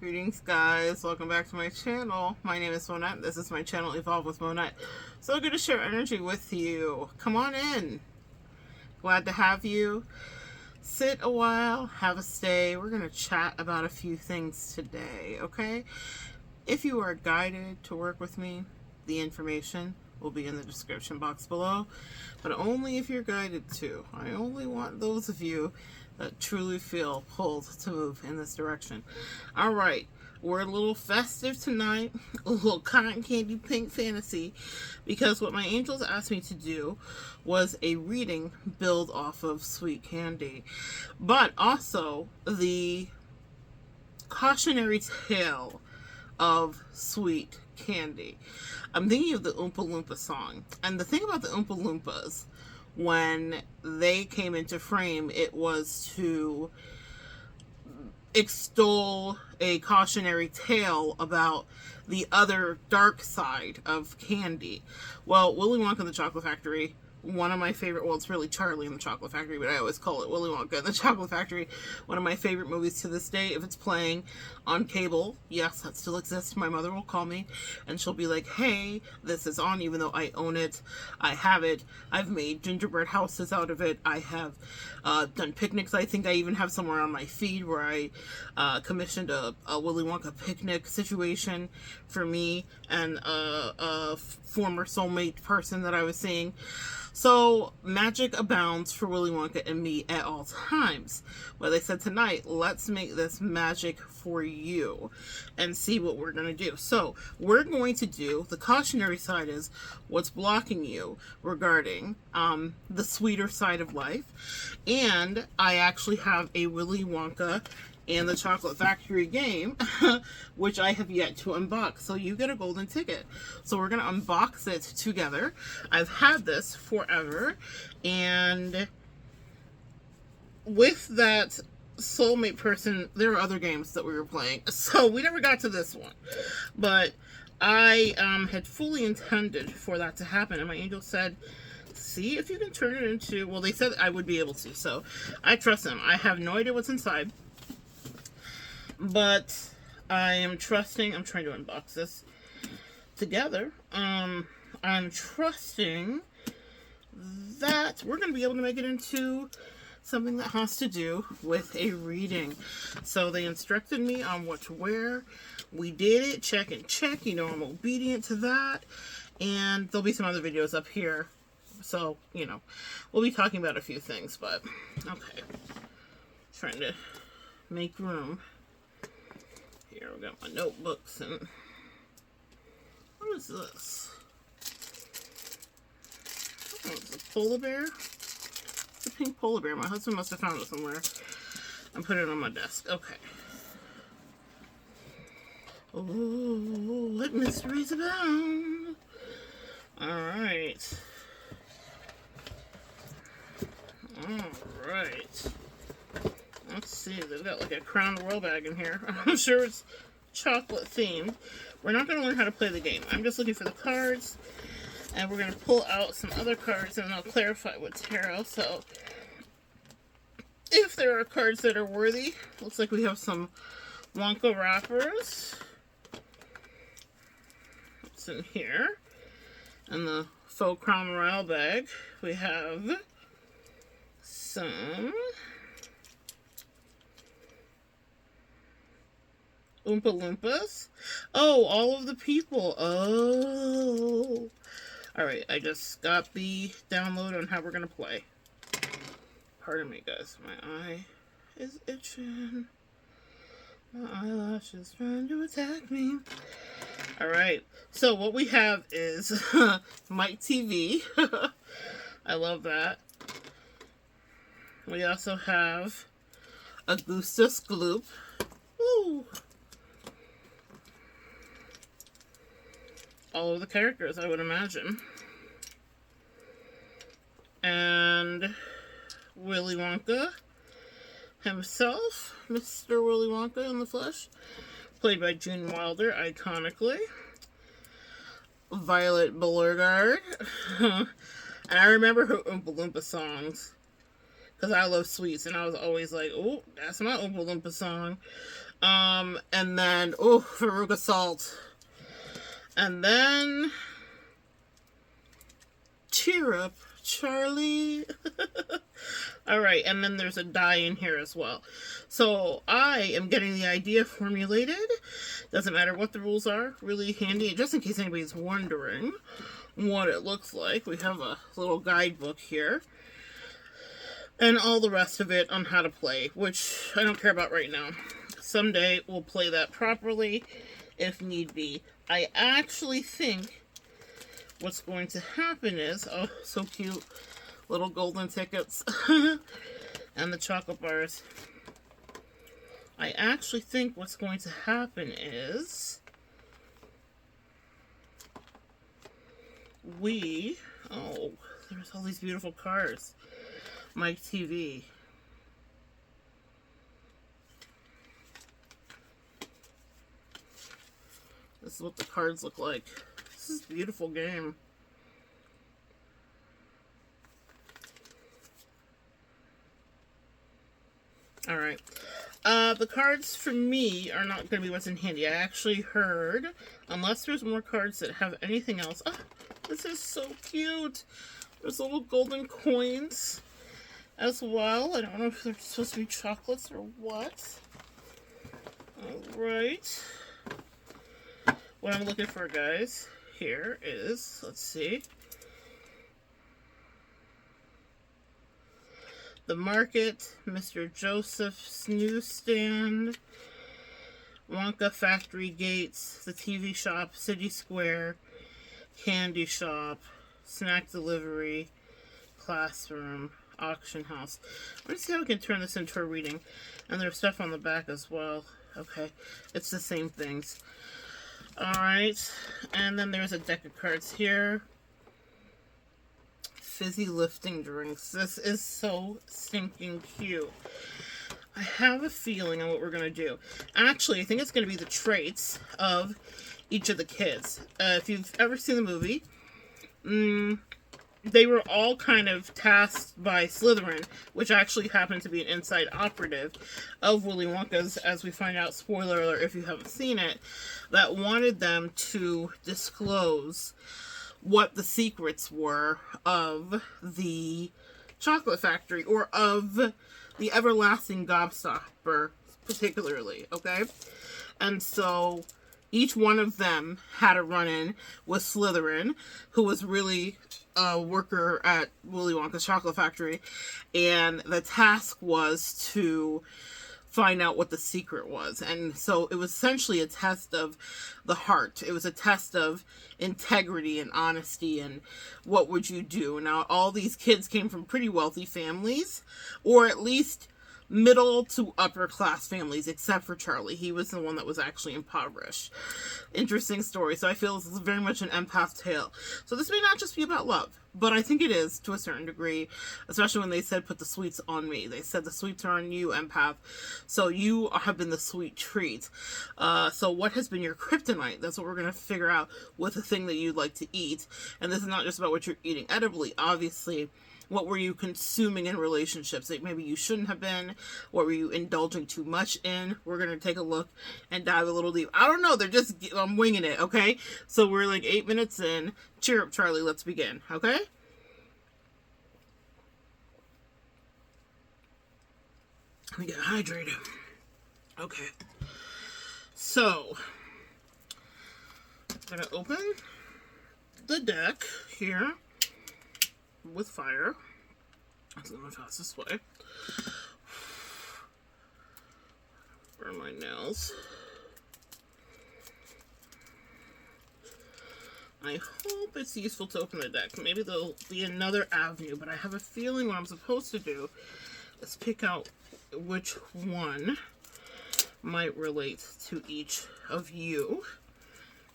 Greetings guys, welcome back to my channel. My name is Monette. This is my channel Evolve with Monette. So good to share energy with you. Come on in. Glad to have you. Sit a while, have a stay. We're going to chat about a few things today, okay? If you are guided to work with me, the information will be in the description box below, but only if you're guided to. I only want those of you that truly feel pulled to move in this direction. All right, we're a little festive tonight, a little cotton candy pink fantasy, because what my angels asked me to do was a reading build off of Sweet Candy, but also the cautionary tale of Sweet Candy. I'm thinking of the Oompa Loompa song, and the thing about the Oompa Loompas, when they came into frame, it was to extol a cautionary tale about the other dark side of candy. Well, Willy Wonka and the Chocolate Factory, one of my favorite, well, it's really Charlie and the Chocolate Factory, but I always call it Willy Wonka and the Chocolate Factory. One of my favorite movies to this day. If it's playing on cable, yes, that still exists. My mother will call me and she'll be like, hey, this is on, even though I own it. I have it. I've made gingerbread houses out of it. I have done picnics. I think I even have somewhere on my feed where I commissioned a Willy Wonka picnic situation for me and a former soulmate person that I was seeing. So magic abounds for Willy Wonka and me at all times. Well, they said tonight, let's make this magic for you and see what we're going to do. So we're going to do, the cautionary side is what's blocking you regarding the sweeter side of life. And I actually have a Willy Wonka and the Chocolate Factory game, which I have yet to unbox. So you get a golden ticket. So we're going to unbox it together. I've had this forever. And with that soulmate person, there are other games that we were playing. So we never got to this one. But I had fully intended for that to happen. And my angel said, see if you can turn it into, well, they said I would be able to. So I trust them. I have no idea what's inside. But I am trusting, I'm trying to unbox this together. I'm trusting that we're going to be able to make it into something that has to do with a reading. So they instructed me on what to wear. We did it, check and check. You know, I'm obedient to that. And there'll be some other videos up here. So, you know, we'll be talking about a few things, but okay. Trying to make room. Here we got my notebooks and what is this? Oh, it's a polar bear. It's a pink polar bear. My husband must have found it somewhere. I'm putting it on my desk. Okay. Oh, let mysteries abound. Alright. Alright. Let's see, they've got like a Crown Royal bag in here. I'm sure it's chocolate themed. We're not going to learn how to play the game. I'm just looking for the cards. And we're going to pull out some other cards and I'll clarify with tarot. So, if there are cards that are worthy, looks like we have some Wonka wrappers. What's in here? And the faux Crown Royal bag, we have some Oompa Loompas. Oh, all of the people. Oh. Alright, I just got the download on how we're going to play. Pardon me, guys. My eye is itching. My eyelash is trying to attack me. Alright, so what we have is Mike TV. I love that. We also have Augustus Gloop. Woo! All of the characters, I would imagine. And Willy Wonka himself, Mr. Willy Wonka in the flesh, played by Gene Wilder, iconically. Violet Beauregarde. And I remember her Oompa Loompa songs, because I love sweets, and I was always like, oh, that's my Oompa Loompa song. And then, oh, Veruca Salt. And then, cheer up, Charlie. All right, and then there's a die in here as well. So I am getting the idea formulated. Doesn't matter what the rules are. Really handy, just in case anybody's wondering what it looks like. We have a little guidebook here. And all the rest of it on how to play, which I don't care about right now. Someday we'll play that properly if need be. I actually think what's going to happen is, oh, so cute, little golden tickets and the chocolate bars. I actually think what's going to happen is oh, there's all these beautiful cars. Mike TV. This is what the cards look like. This is a beautiful game. Alright. The cards for me are not going to be what's in handy. I actually heard, unless there's more cards that have anything else. Oh, this is so cute. There's little golden coins as well. I don't know if they're supposed to be chocolates or what. Alright. What I'm looking for, guys, here is, let's see. The Market, Mr. Joseph's Newsstand, Wonka Factory Gates, the TV Shop, City Square, Candy Shop, Snack Delivery, Classroom, Auction House. Let's see how we can turn this into a reading. And there's stuff on the back as well. Okay, it's the same things. Alright, and then there's a deck of cards here. Fizzy lifting drinks. This is so stinking cute. I have a feeling on what we're going to do. Actually, I think it's going to be the traits of each of the kids. If you've ever seen the movie, they were all kind of tasked by Slytherin, which actually happened to be an inside operative of Willy Wonka's, as we find out, spoiler alert if you haven't seen it, that wanted them to disclose what the secrets were of the chocolate factory, or of the everlasting gobstopper particularly, okay? And so each one of them had a run-in with Slytherin, who was really a worker at Willy Wonka's chocolate factory, and the task was to find out what the secret was. And so it was essentially a test of the heart. It was a test of integrity and honesty and what would you do. Now, all these kids came from pretty wealthy families, or at least middle to upper class families, except for Charlie. He was the one that was actually impoverished. Interesting story. So I feel this is very much an empath tale. So this may not just be about love, but I think it is to a certain degree, especially when they said put the sweets on me. They said the sweets are on you, empath. So you have been the sweet treat. So what has been your kryptonite? That's what we're going to figure out with the thing that you'd like to eat. And this is not just about what you're eating edibly, obviously. What were you consuming in relationships that maybe you shouldn't have been? What were you indulging too much in? We're going to take a look and dive a little deep. I don't know. I'm winging it, okay? So we're like 8 minutes in. Cheer up, Charlie. Let's begin, okay? Let me get hydrated. Okay. So, I'm going to open the deck here with fire. That's going to pass this way. Burn my nails. I hope it's useful to open the deck. Maybe there'll be another avenue, but I have a feeling what I'm supposed to do is pick out which one might relate to each of you.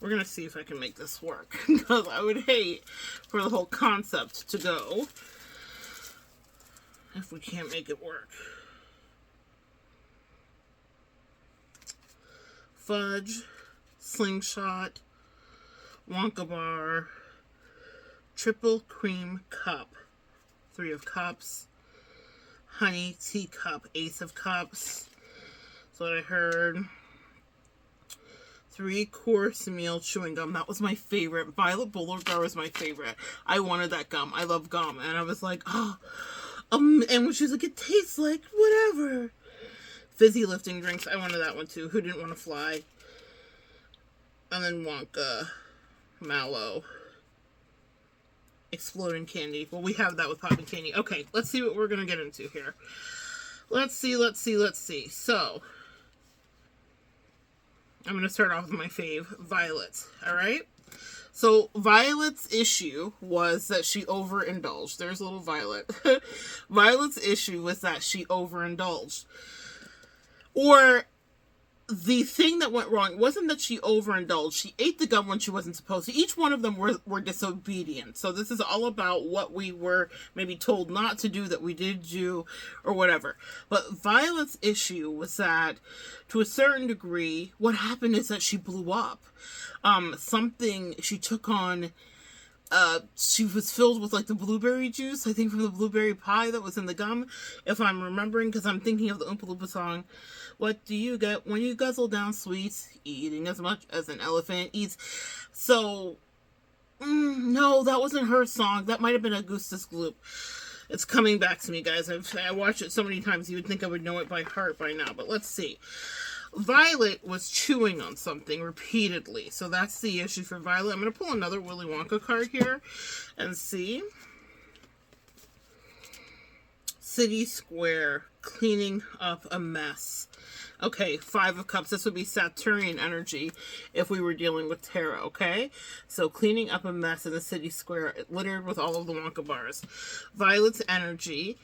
We're going to see if I can make this work, because I would hate for the whole concept to go if we can't make it work. Fudge, slingshot, Wonka bar, triple cream cup, 3 of cups, honey teacup, ace of cups, So I heard 3-course meal chewing gum. That was my favorite. Violet Beauregard was my favorite. I wanted that gum. I love gum. And I was like, oh. And when she was like, it tastes like whatever. Fizzy lifting drinks. I wanted that one too. Who didn't want to fly? And then Wonka. Mallow. Exploding candy. Well, we have that with popping candy. Okay, let's see what we're going to get into here. Let's see. So, I'm going to start off with my fave, Violet. Alright? So, Violet's issue was that she overindulged. There's little Violet. Violet's issue was that she overindulged. Or, the thing that went wrong wasn't that she overindulged. She ate the gum when she wasn't supposed to. Each one of them were disobedient. So this is all about what we were maybe told not to do that we did do or whatever. But Violet's issue was that, to a certain degree, what happened is that she blew up. Something she took on... she was filled with like the blueberry juice, I think from the blueberry pie that was in the gum, if I'm remembering, because I'm thinking of the Oompa Loompa song. What do you get when you guzzle down sweets, eating as much as an elephant eats? So, no, that wasn't her song. That might have been Augustus Gloop. It's coming back to me, guys. I watched it so many times, you would think I would know it by heart by now, but let's see. Violet was chewing on something repeatedly. So that's the issue for Violet. I'm going to pull another Willy Wonka card here and see. City Square, cleaning up a mess. Okay, 5 of Cups. This would be Syltherin energy if we were dealing with tarot, okay? So cleaning up a mess in the city square, littered with all of the Wonka bars. Violet's energy,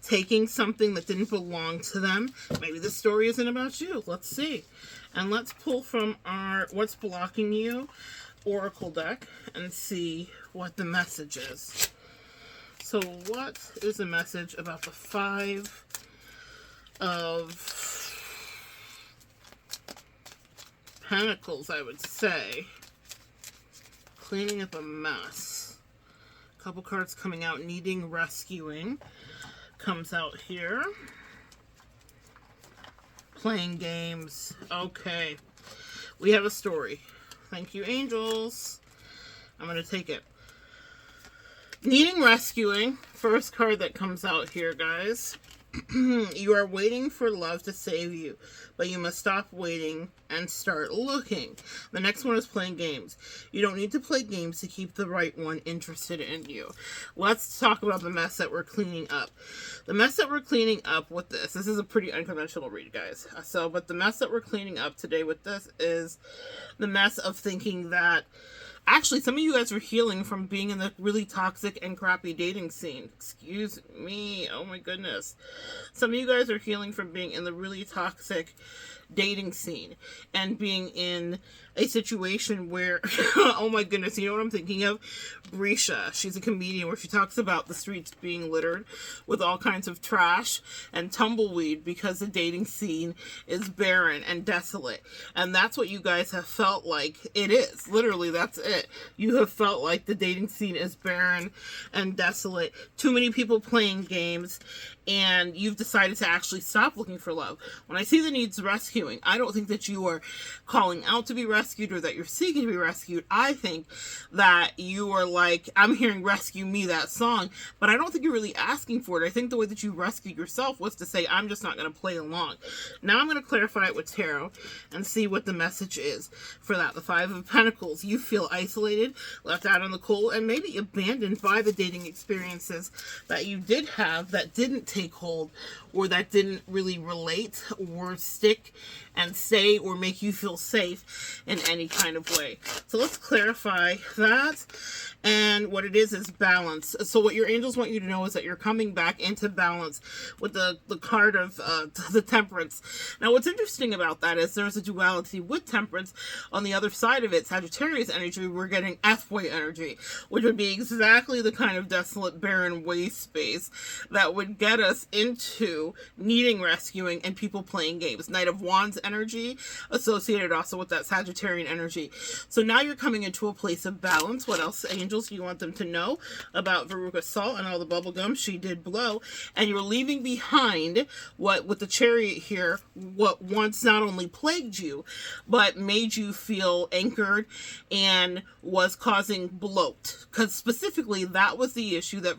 taking something that didn't belong to them. Maybe the story isn't about you. Let's see. And let's pull from our What's Blocking You Oracle deck and see what the message is. So what is the message about the 5 of Pentacles, I would say? Cleaning up a mess. A couple cards coming out. Needing rescuing. Comes out here. Playing games. Okay. We have a story. Thank you, angels. I'm going to take it. Needing rescuing. First card that comes out here, guys. You are waiting for love to save you, but you must stop waiting and start looking. The next one is playing games. You don't need to play games to keep the right one interested in you. Let's talk about the mess that we're cleaning up. The mess that we're cleaning up with this is a pretty unconventional read, guys. But the mess that we're cleaning up today with this is the mess of thinking that actually, some of you guys are healing from being in the really toxic and crappy dating scene. Excuse me. Oh my goodness. Some of you guys are healing from being in the really toxic dating scene and being in a situation where, oh my goodness, you know what I'm thinking of? Bresha. She's a comedian where she talks about the streets being littered with all kinds of trash and tumbleweed because the dating scene is barren and desolate. And that's what you guys have felt like it is. Literally, that's it. You have felt like the dating scene is barren and desolate. Too many people playing games, and you've decided to actually stop looking for love. When I see the needs rescuing, I don't think that you are calling out to be rescued or that you're seeking to be rescued. I think that you are like, I'm hearing Rescue Me, that song, but I don't think you're really asking for it. I think the way that you rescued yourself was to say, I'm just not going to play along. Now I'm going to clarify it with tarot and see what the message is for that. The 5 of Pentacles. You feel isolated, left out in the cold, and maybe abandoned by the dating experiences that you did have that didn't take hold or that didn't really relate or stick and stay or make you feel safe in any kind of way. So let's clarify that. And what it is balance. So what your angels want you to know is that you're coming back into balance with the card of the Temperance. Now what's interesting about that is there's a duality with Temperance. On the other side of it, Sagittarius energy, we're getting F-way energy, which would be exactly the kind of desolate, barren waste space that would get us into needing rescuing and people playing games. Knight of Wands energy associated also with that Sagittarian energy. So now you're coming into a place of balance. What else, angels? angels you want them to know about Veruca's salt and all the bubble gum she did blow. And you're leaving behind what, with the chariot here, what once not only plagued you, but made you feel anchored and was causing bloat. Because specifically, that was the issue that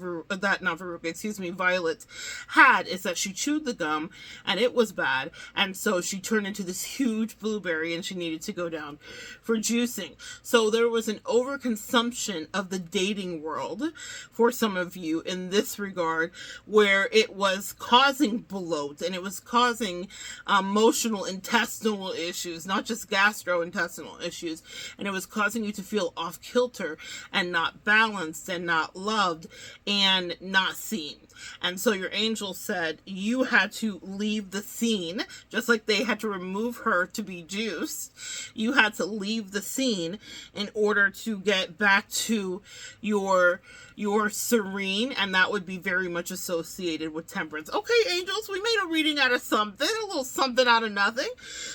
Violet had, is that she chewed the gum and it was bad. And so she turned into this huge blueberry and she needed to go down for juicing. So there was an overconsumption of the dating world for some of you in this regard, where it was causing bloat and it was causing emotional, intestinal issues, not just gastrointestinal issues. And it was causing you to feel off kilter and not balanced and not loved and not seen. And so your angel said you had to leave the scene, just like they had to remove her to be juiced. You had to leave the scene in order to get back to your serene, and that would be very much associated with temperance. Okay, angels, we made a reading out of something, a little something out of nothing.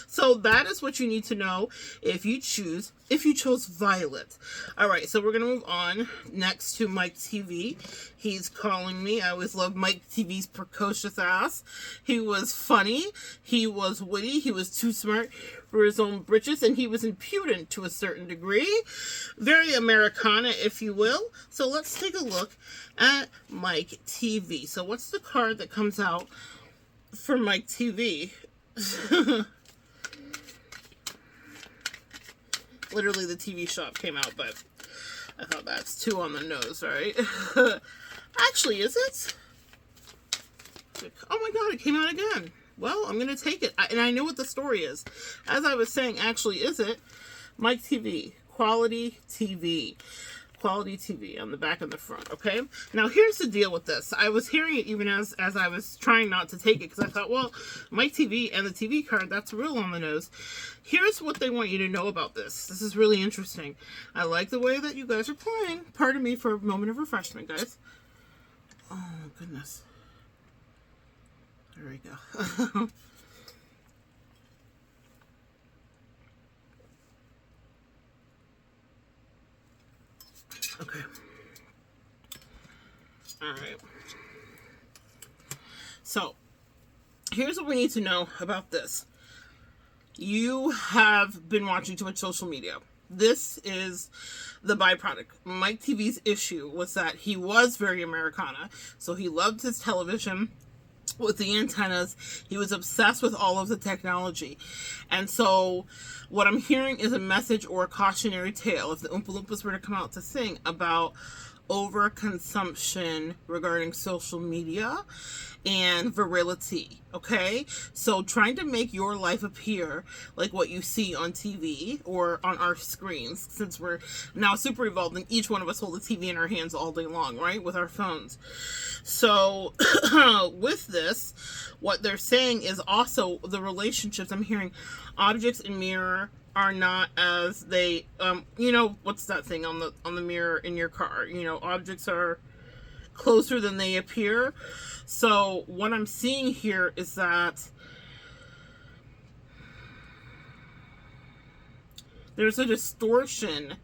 So that is what you need to know if you chose Violet. All right, so we're going to move on next to Mike TV. He's calling me. I always love Mike TV's precocious ass. He was funny. He was witty. He was too smart for his own britches, and he was impudent to a certain degree. Very Americana, if you will. So let's take a look at Mike TV. So what's the card that comes out for Mike TV? Literally, the TV shop came out, but I thought that's too on the nose, right? Actually, is it? Oh my god, it came out again. Well, I'm going to take it. And I know what the story is. As I was saying, actually, is it? Mike TV. Quality TV. Quality TV on the back and the front, okay? Now, here's the deal with this. I was hearing it even as I was trying not to take it, because I thought, well, Mike TV and the TV card, that's real on the nose. Here's what they want you to know about this. This is really interesting. I like the way that you guys are playing. Pardon me for a moment of refreshment, guys. Oh, goodness. There we go. Okay. All right. So, here's what we need to know about this. You have been watching too much social media. This is the byproduct. Mike TV's issue was that he was very Americana. So he loved his television with the antennas. He was obsessed with all of the technology. And so what I'm hearing is a message or a cautionary tale, if the Oompa Loompas were to come out to sing, about overconsumption regarding social media and virility, okay? So trying to make your life appear like what you see on TV or on our screens, since we're now super evolved and each one of us hold a TV in our hands all day long, right? With our phones. So with this, what they're saying is also the relationships. I'm hearing objects in mirror are not as they, you know, what's that thing on the mirror in your car? You know, objects are closer than they appear. So what I'm seeing here is that there's a distortion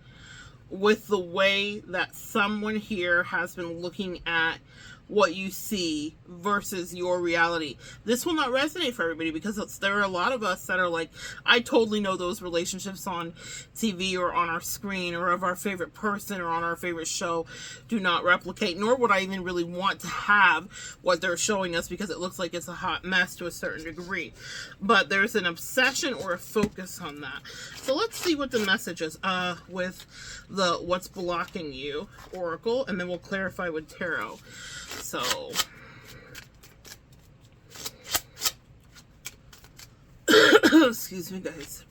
with the way that someone here has been looking at what you see versus your reality. This will not resonate for everybody, because there are a lot of us that are like, I totally know those relationships on TV or on our screen or of our favorite person or on our favorite show do not replicate, nor would I even really want to have what they're showing us, because it looks like it's a hot mess to a certain degree. But there's an obsession or a focus on that. So let's see what the message is with the what's blocking you oracle, and then we'll clarify with tarot. So excuse me, guys.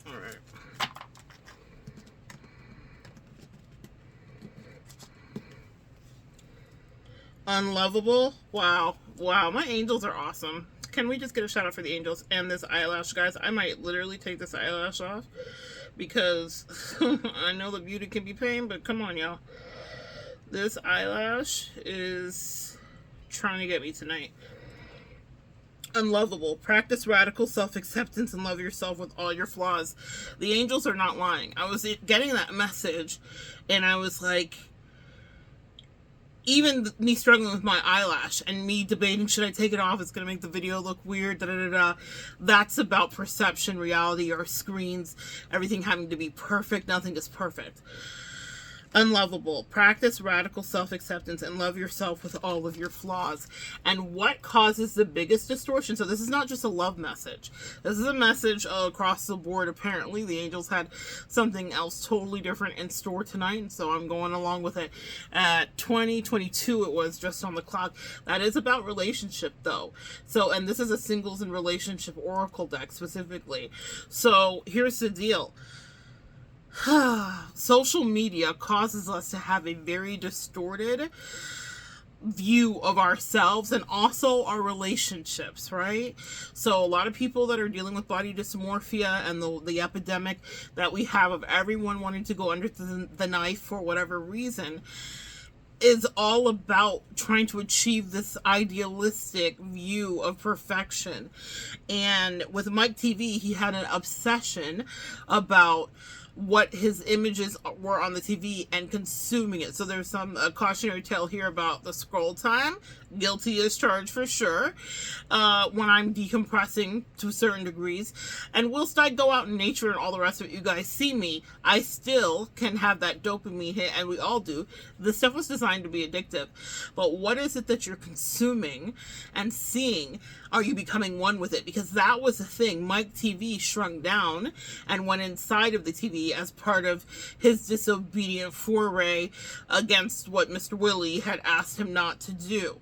All right. Unlovable. Wow. My angels are awesome. Can we just get a shout out for the angels and this eyelash, guys? I might literally take this eyelash off, because I know the beauty can be pain, but come on, y'all. This eyelash is trying to get me tonight. Unlovable. Practice radical self-acceptance and love yourself with all your flaws. The angels are not lying. I was getting that message, and I was like, even me struggling with my eyelash and me debating, should I take it off? It's going to make the video look weird. Da, da, da, da. That's about perception, reality, our screens, everything having to be perfect. Nothing is perfect. Unlovable. Practice radical self-acceptance and love yourself with all of your flaws. And what causes the biggest distortion? So this is not just a love message. This is a message across the board. Apparently, the angels had something else totally different in store tonight, and so I'm going along with it. At 20:22, it was just on the clock. That is about relationship, though. So, and this is a singles and relationship oracle deck specifically. So here's the deal. Social media causes us to have a very distorted view of ourselves and also our relationships, right? So a lot of people that are dealing with body dysmorphia and the epidemic that we have of everyone wanting to go under the knife for whatever reason is all about trying to achieve this idealistic view of perfection. And with Mike TV, he had an obsession about what his images were on the TV and consuming it. So there's some cautionary tale here about the scroll time. Guilty as charged for sure. When I'm decompressing to certain degrees. And whilst I go out in nature and all the rest of it, you guys see me, I still can have that dopamine hit, and we all do. This stuff was designed to be addictive. But what is it that you're consuming and seeing? Are you becoming one with it? Because that was the thing. Mike TV shrunk down and went inside of the TV as part of his disobedient foray against what Mr. Willy had asked him not to do.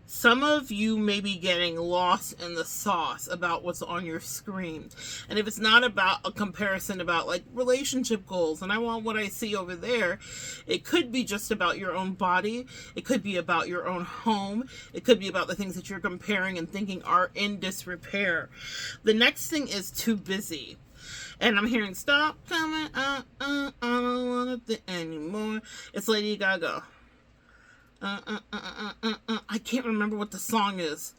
Some of you may be getting lost in the sauce about what's on your screen. And if it's not about a comparison about like relationship goals and I want what I see over there, it could be just about your own body. It could be about your own home. It could be about the things that you're comparing and thinking are in disrepair. The next thing is too busy. And I'm hearing stop coming I don't want it anymore. It's Lady Gaga. I can't remember what the song is.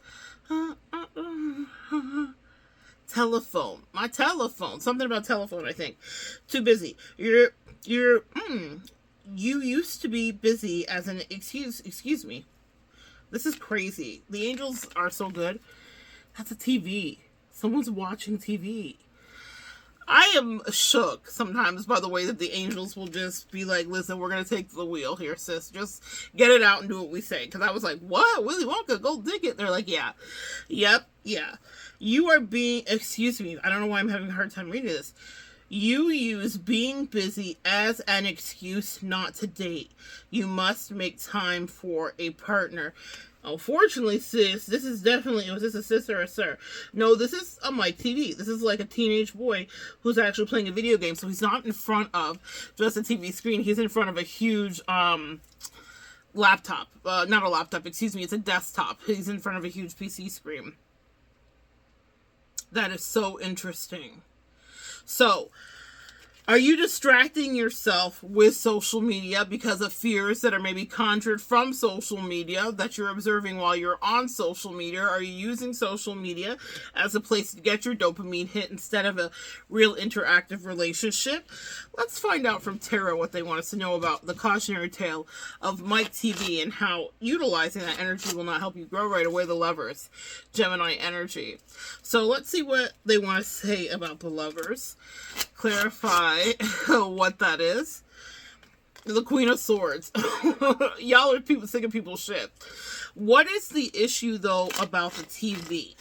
Telephone. My telephone. Something about telephone, I think. Too busy. You used to be busy as an excuse me. This is crazy. The angels are so good. That's a TV. Someone's watching TV. I am shook sometimes by the way that the angels will just be like, listen, we're going to take the wheel here, sis. Just get it out and do what we say. Because I was like, what? Willy Wonka, go dig it. They're like, yeah. Yep, yeah. You are being, excuse me, I don't know why I'm having a hard time reading this. You use being busy as an excuse not to date. You must make time for a partner. Unfortunately, sis, this is definitely, was this a sis or a sir? No, this is a Mike TV. This is like a teenage boy who's actually playing a video game. So he's not in front of just a TV screen. He's in front of a huge laptop. Not a laptop, excuse me. It's a desktop. He's in front of a huge PC screen. That is so interesting. So, are you distracting yourself with social media because of fears that are maybe conjured from social media that you're observing while you're on social media? Are you using social media as a place to get your dopamine hit instead of a real interactive relationship? Let's find out from Tarot what they want us to know about the cautionary tale of Mike TV and how utilizing that energy will not help you grow right away. The Lovers, Gemini energy. So let's see what they want to say about the Lovers. Clarify what that is. The Queen of Swords. Y'all are people sick of people's shit. What is the issue though about the TV?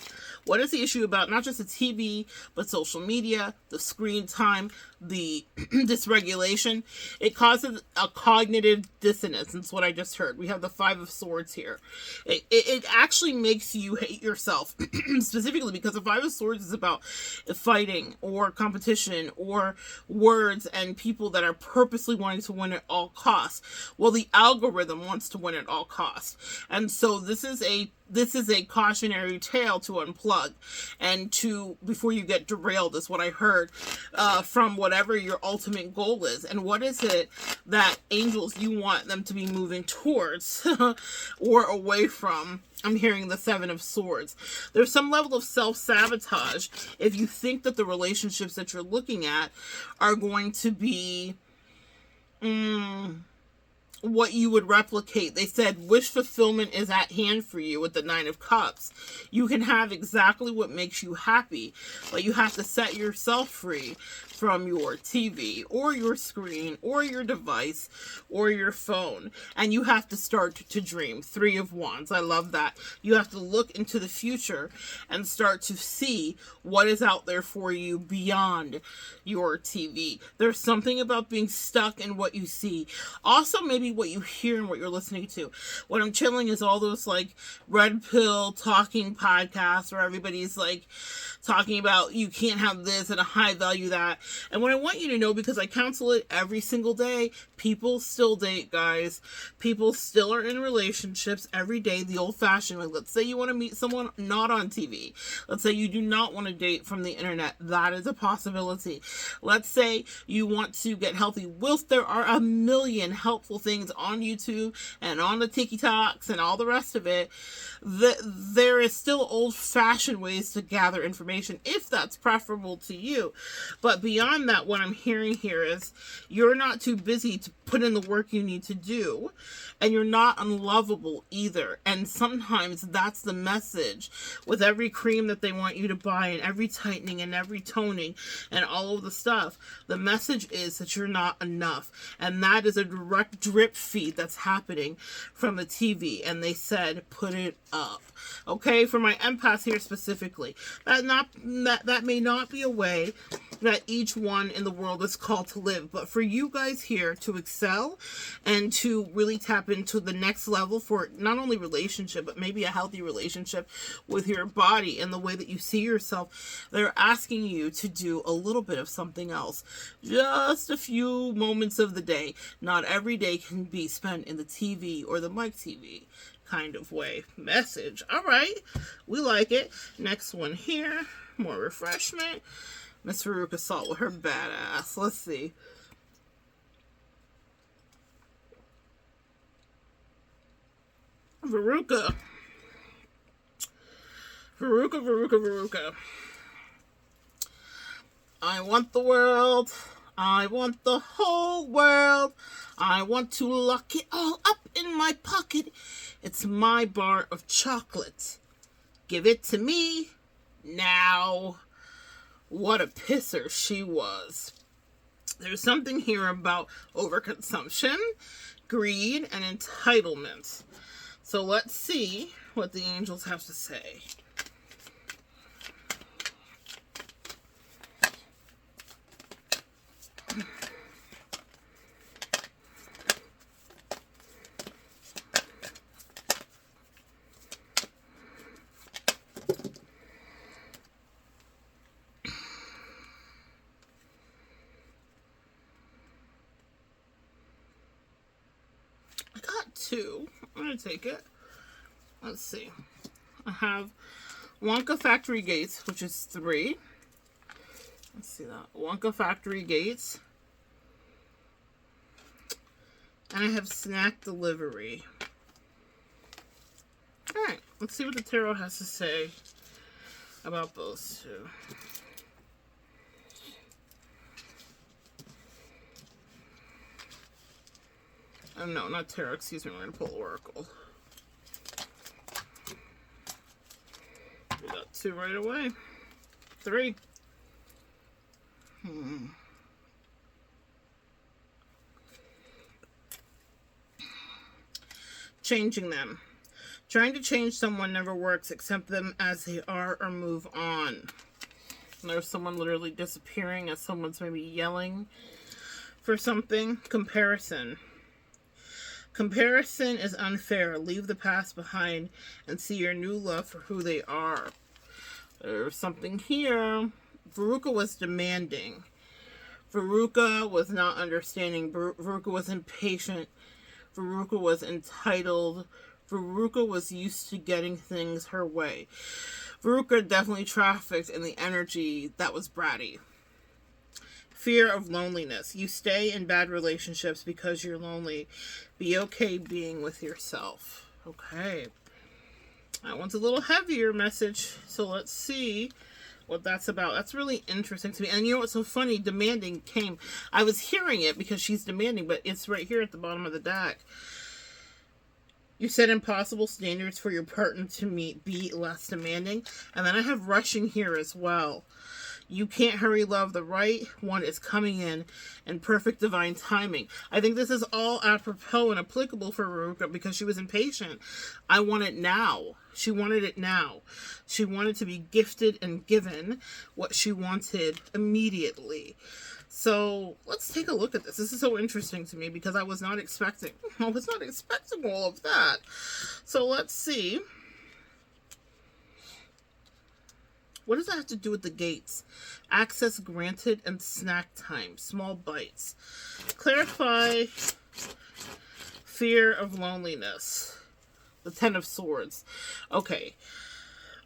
What is the issue about not just the TV, but social media, the screen time, the dysregulation? It causes a cognitive dissonance. That's what I just heard. We have the Five of Swords here. It actually makes you hate yourself, specifically because the Five of Swords is about fighting or competition or words and people that are purposely wanting to win at all costs. Well, the algorithm wants to win at all costs. And so this is a cautionary tale to unplug. unplug and before you get derailed, is what I heard, from whatever your ultimate goal is. And what is it that angels, you want them to be moving towards or away from? I'm hearing the Seven of Swords. There's some level of self-sabotage if you think that the relationships that you're looking at are going to be what you would replicate. They said wish fulfillment is at hand for you with the Nine of Cups. You can have exactly what makes you happy, but you have to set yourself free from your TV or your screen or your device or your phone. And you have to start to dream. Three of Wands. I love that. You have to look into the future and start to see what is out there for you beyond your TV. There's something about being stuck in what you see. Also, maybe what you hear and what you're listening to. What I'm chilling is all those like red pill talking podcasts where everybody's like talking about you can't have this and a high value that. And what I want you to know, because I counsel it every single day, people still date, guys. People still are in relationships every day, the old-fashioned way. Let's say you want to meet someone not on TV. Let's say you do not want to date from the internet. That is a possibility. Let's say you want to get healthy. Whilst there are a million helpful things on YouTube and on the TikToks and all the rest of it, there is still old-fashioned ways to gather information if that's preferable to you. But beyond that, what I'm hearing here is you're not too busy to put in the work you need to do, and you're not unlovable either. And sometimes that's the message with every cream that they want you to buy and every tightening and every toning and all of the stuff. The message is that you're not enough, and that is a direct drip feed that's happening from the TV. And they said put it up. Okay, for my empaths here specifically, that may not be a way that each one in the world is called to live, but for you guys here to excel and to really tap into the next level for not only relationship, but maybe a healthy relationship with your body and the way that you see yourself, they're asking you to do a little bit of something else. Just a few moments of the day. Not every day can be spent in the TV or the mic TV kind of way. Message. All right. We like it. Next one here. More refreshment. Miss Veruca Salt with her badass. Let's see. Veruca. I want the world. I want the whole world. I want to lock it all up in my pocket. It's my bar of chocolate. Give it to me now. What a pisser she was. There's something here about overconsumption, greed, and entitlement. So let's see what the angels have to say. Two. I'm going to take it. Let's see. I have Wonka Factory Gates, which is 3. Let's see that. Wonka Factory Gates. And I have Snack Delivery. Alright, let's see what the tarot has to say about those two. Oh, no, not tarot. Excuse me. We're going to pull Oracle. We got 2 right away. 3. Changing them. Trying to change someone never works. Accept them as they are or move on. And there's someone literally disappearing as someone's maybe yelling for something. Comparison. Comparison is unfair. Leave the past behind and see your new love for who they are. There's something here. Veruca was demanding. Veruca was not understanding. Veruca was impatient. Veruca was entitled. Veruca was used to getting things her way. Veruca definitely trafficked in the energy that was bratty. Fear of loneliness. You stay in bad relationships because you're lonely. Be okay being with yourself. Okay. That one's a little heavier message. So let's see what that's about. That's really interesting to me. And you know what's so funny? Demanding came. I was hearing it because she's demanding, but it's right here at the bottom of the deck. You set impossible standards for your partner to meet. Be less demanding. And then I have rushing here as well. You can't hurry love. The right one is coming in perfect divine timing. I think this is all apropos and applicable for Veruca because she was impatient. I want it now. She wanted it now. She wanted to be gifted and given what she wanted immediately. So let's take a look at this. This is so interesting to me because I was not expecting all of that. So let's see. What does that have to do with the gates? Access granted and snack time. Small bites. Clarify fear of loneliness. The Ten of Swords. Okay.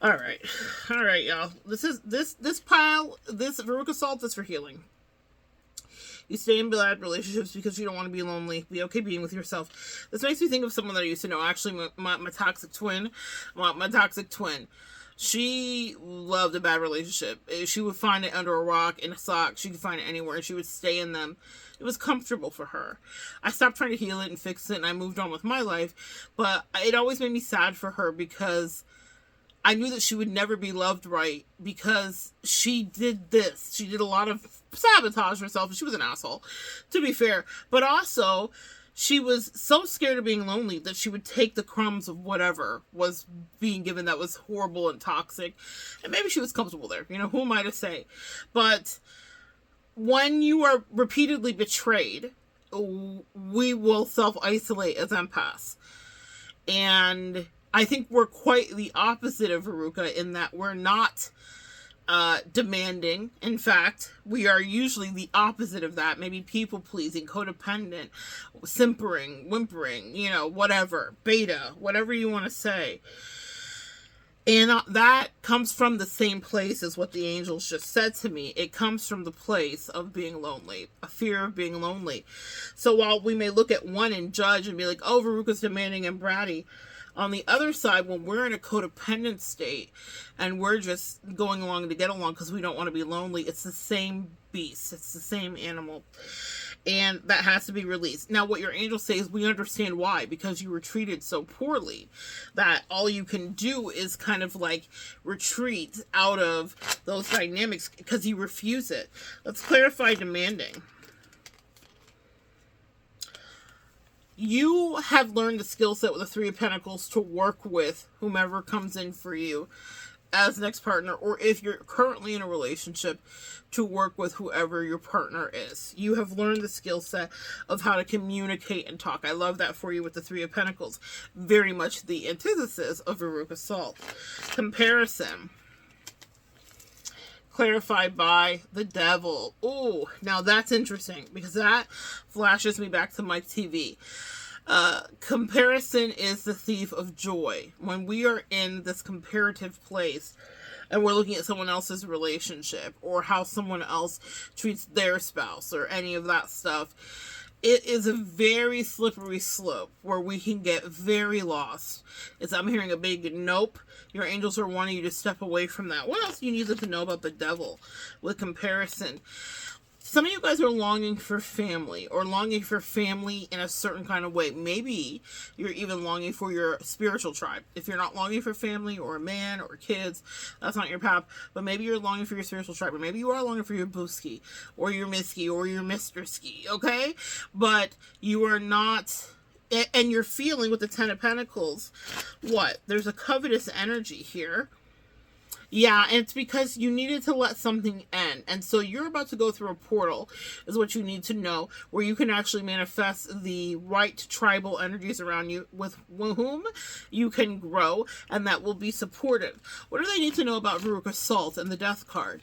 Alright. Alright, y'all. This Veruca Salt is for healing. You stay in bad relationships because you don't want to be lonely. Be okay being with yourself. This makes me think of someone that I used to know. Actually, my toxic twin. My toxic twin. She loved a bad relationship. She would find it under a rock, in a sock. She could find it anywhere. She would stay in them. It was comfortable for her. I stopped trying to heal it and fix it, and I moved on with my life. But it always made me sad for her because I knew that she would never be loved right because she did this. She did a lot of sabotage herself. She was an asshole, to be fair. But also, she was so scared of being lonely that she would take the crumbs of whatever was being given that was horrible and toxic. And maybe she was comfortable there. You know, who am I to say? But when you are repeatedly betrayed, we will self-isolate as empaths. And I think we're quite the opposite of Veruca in that we're not demanding. In fact, we are usually the opposite of that. Maybe people-pleasing, codependent, simpering, whimpering, you know, whatever. Beta, whatever you want to say. And that comes from the same place as what the angels just said to me. It comes from the place of being lonely, a fear of being lonely. So while we may look at one and judge and be like, oh, Veruca's demanding and bratty, on the other side, when we're in a codependent state and we're just going along to get along because we don't want to be lonely, it's the same beast. It's the same animal. And that has to be released. Now, what your angels say is we understand why. Because you were treated so poorly that all you can do is kind of like retreat out of those dynamics because you refuse it. Let's clarify demanding. You have learned the skill set with the Three of Pentacles to work with whomever comes in for you as next partner, or if you're currently in a relationship, to work with whoever your partner is. You have learned the skill set of how to communicate and talk. I love that for you with the Three of Pentacles. Very much the antithesis of Veruca Salt. Comparison. Clarified by the Devil. Oh, now that's interesting because that flashes me back to Mike TV. Comparison is the thief of joy. When we are in this comparative place and we're looking at someone else's relationship or how someone else treats their spouse or any of that stuff, it is a very slippery slope where we can get very lost. I'm hearing a big nope. Your angels are wanting you to step away from that. What else do you need to know about the Devil with comparison? Some of you guys are longing for family or longing for family in a certain kind of way. Maybe you're even longing for your spiritual tribe. If you're not longing for family or a man or kids, that's not your path. But maybe you're longing for your spiritual tribe. Or maybe you are longing for your booski or your misky or your Mr. Ski. Okay? But you are not... And you're feeling with the Ten of Pentacles, what? There's a covetous energy here. Yeah, and it's because you needed to let something end. And so you're about to go through a portal, is what you need to know, where you can actually manifest the right tribal energies around you with whom you can grow, and that will be supportive. What do they need to know about Veruca Salt and the Death card?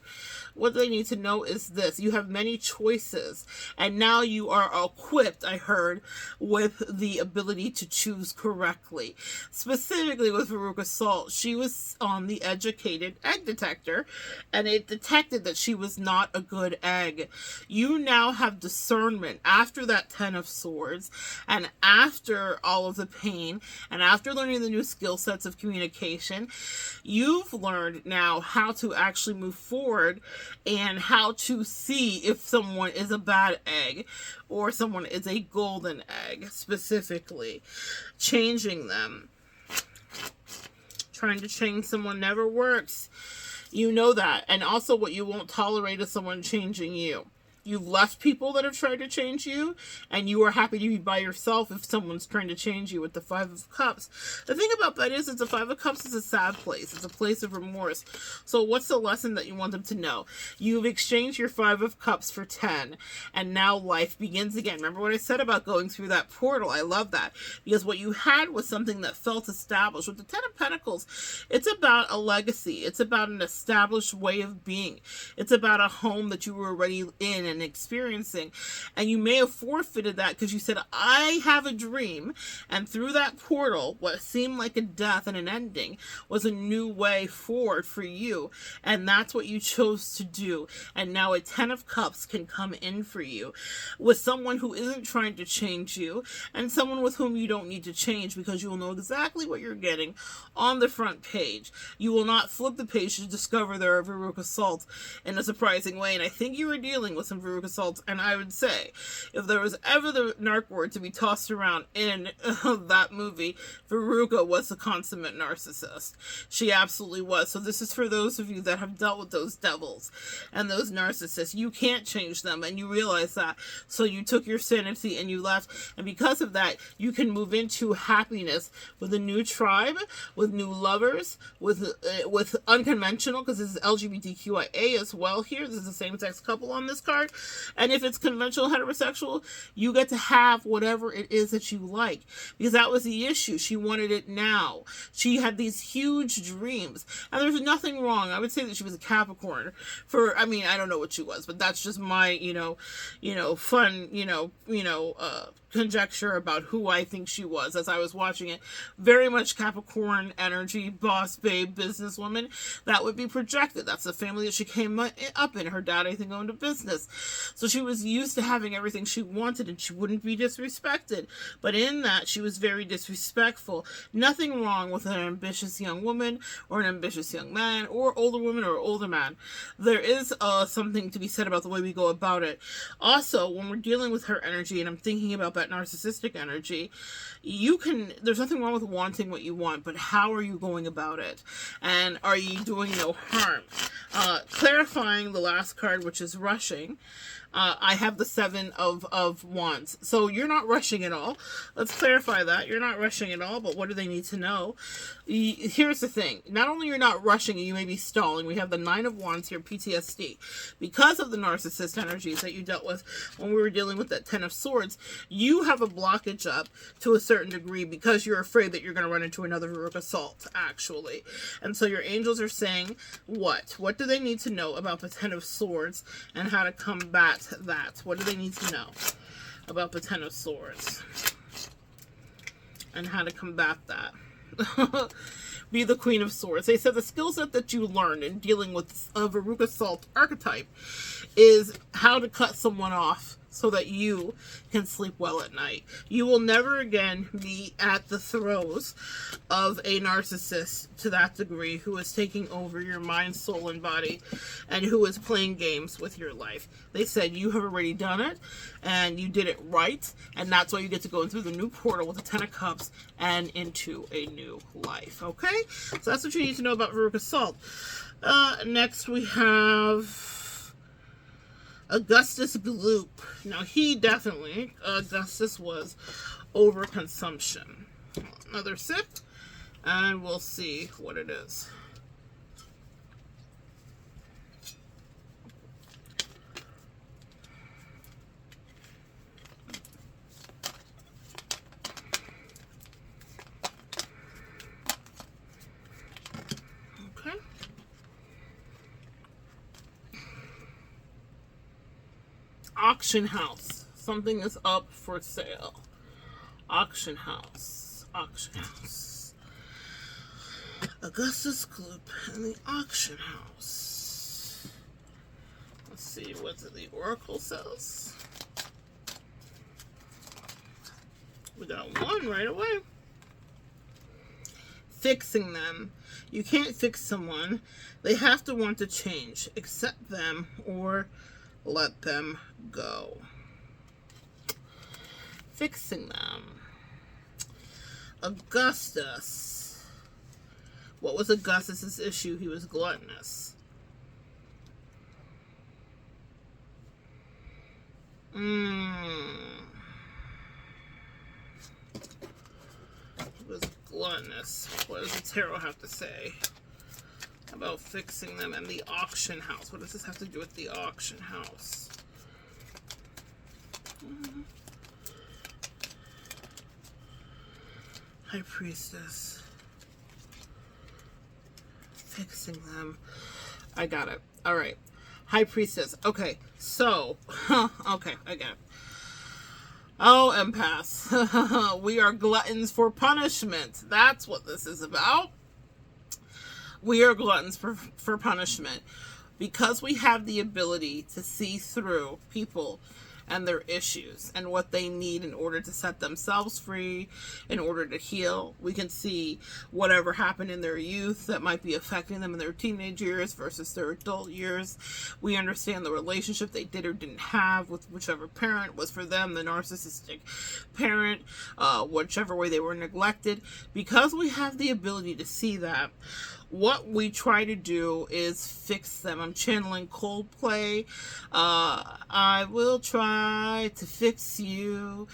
What they need to know is this: you have many choices, and now you are equipped, I heard, with the ability to choose correctly. Specifically with Veruca Salt, she was on the educated egg detector, and it detected that she was not a good egg. You now have discernment after that 10 of Swords, and after all of the pain, and after learning the new skill sets of communication. You've learned now how to actually move forward and how to see if someone is a bad egg or someone is a golden egg, specifically. Changing them. Trying to change someone never works. You know that. And also what you won't tolerate is someone changing you. You've left people that have tried to change you, and you are happy to be by yourself if someone's trying to change you with the 5 of Cups. The thing about that is the 5 of Cups is a sad place. It's a place of remorse. So what's the lesson that you want them to know? You've exchanged your 5 of Cups for 10, and now life begins again. Remember what I said about going through that portal? I love that, because what you had was something that felt established. With the 10 of Pentacles, it's about a legacy. It's about an established way of being. It's about a home that you were already in and experiencing, and you may have forfeited that because you said, I have a dream, and through that portal, what seemed like a death and an ending was a new way forward for you, and that's what you chose to do. And now a 10 of Cups can come in for you with someone who isn't trying to change you, and someone with whom you don't need to change, because you will know exactly what you're getting on the front page. You will not flip the page to discover there are Veruca Salt in a surprising way, and I think you were dealing with some Veruca Salt, and I would say, if there was ever the narc word to be tossed around in that movie, Veruca was the consummate narcissist. She absolutely was. So this is for those of you that have dealt with those devils and those narcissists. You can't change them, and you realize that. So you took your sanity and you left, and because of that, you can move into happiness with a new tribe, with new lovers, with unconventional, because this is LGBTQIA as well here. This is the same-sex couple on this card. And if it's conventional heterosexual, you get to have whatever it is that you like, because that was the issue. She wanted it now. She had these huge dreams, and there's nothing wrong. I would say that she was a Capricorn I don't know what she was, but that's just my, fun, conjecture about who I think she was as I was watching it. Very much Capricorn energy, boss babe, businesswoman. That would be projected. That's the family that she came up in. Her dad, I think, owned a business. So she was used to having everything she wanted, and she wouldn't be disrespected. But in that, she was very disrespectful. Nothing wrong with an ambitious young woman or an ambitious young man, or older woman or older man. There is something to be said about the way we go about it. Also, when we're dealing with her energy, and I'm thinking about that narcissistic energy, there's nothing wrong with wanting what you want, but how are you going about it? And are you doing no harm? Clarifying the last card, which is rushing. I have the 7 of Wands. So you're not rushing at all. Let's clarify that. You're not rushing at all, but what do they need to know? Here's the thing. Not only you're not rushing, you may be stalling. We have the 9 of Wands here, PTSD. Because of the narcissist energies that you dealt with when we were dealing with that 10 of Swords, you have a blockage up to a certain degree because you're afraid that you're going to run into another Veruca Salt, actually. And so your angels are saying, what? What do they need to know about the 10 of Swords and how to combat that? What do they need to know about the 10 of Swords and how to combat that? Be the Queen of Swords. They said the skill set that you learned in dealing with a Veruca Salt archetype is how to cut someone off so that you can sleep well at night. You will never again be at the throes of a narcissist to that degree who is taking over your mind, soul, and body, and who is playing games with your life. They said you have already done it, and you did it right, and that's why you get to go through the new portal with the 10 of Cups and into a new life, okay? So that's what you need to know about Veruca Salt. Next we have Augustus Gloop. Now, Augustus was overconsumption. Another sip, and we'll see what it is. auction house. Something is up for sale. Auction house. Auction house. Augustus Gloop in the auction house. Let's see what the Oracle says. We got one right away. Fixing them. You can't fix someone. They have to want to change. Accept them or let them go. Fixing them. Augustus. What was Augustus's issue? He was gluttonous. He was gluttonous. What does the tarot have to say about fixing them and the auction house? What does this have to do with the auction house? High Priestess. Fixing them. I got it. All right. High Priestess. Okay. So, okay. I get it. Oh, empaths. We are gluttons for punishment. That's what this is about. We are gluttons for punishment. Because we have the ability to see through people and their issues and what they need in order to set themselves free, in order to heal. We can see whatever happened in their youth that might be affecting them in their teenage years versus their adult years. We understand the relationship they did or didn't have with whichever parent was for them, the narcissistic parent, whichever way they were neglected. Because we have the ability to see that, what we try to do is fix them. I'm channeling Coldplay. I will try to fix you.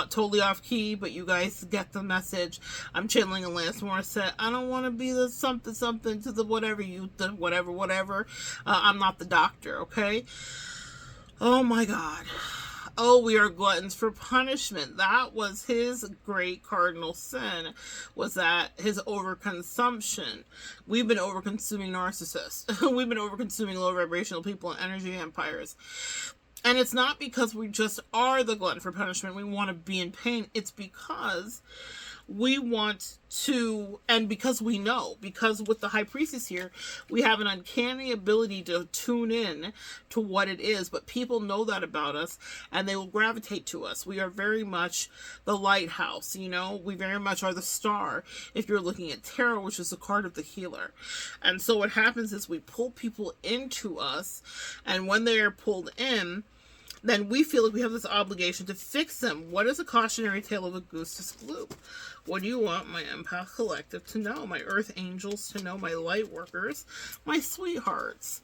Totally off key, but you guys get the message. I'm channeling Alanis Morissette. I don't want to be the something something to the whatever you, the whatever. I'm not the doctor, okay? Oh my God. Oh, we are gluttons for punishment. That was his great cardinal sin, was that his overconsumption. We've been overconsuming narcissists. We've been overconsuming low vibrational people and energy empires. And it's not because we just are the glutton for punishment. We want to be in pain. It's because we want to, and because we know, because with the High Priestess here, we have an uncanny ability to tune in to what it is, but people know that about us, and they will gravitate to us. We are very much the lighthouse, you know, we very much are the star, if you're looking at tarot, which is the card of the healer. And so what happens is we pull people into us, and when they are pulled in, then we feel like we have this obligation to fix them. What is a cautionary tale of Augustus Gloop? What do you want my empath collective to know? My earth angels to know? My light workers? My sweethearts?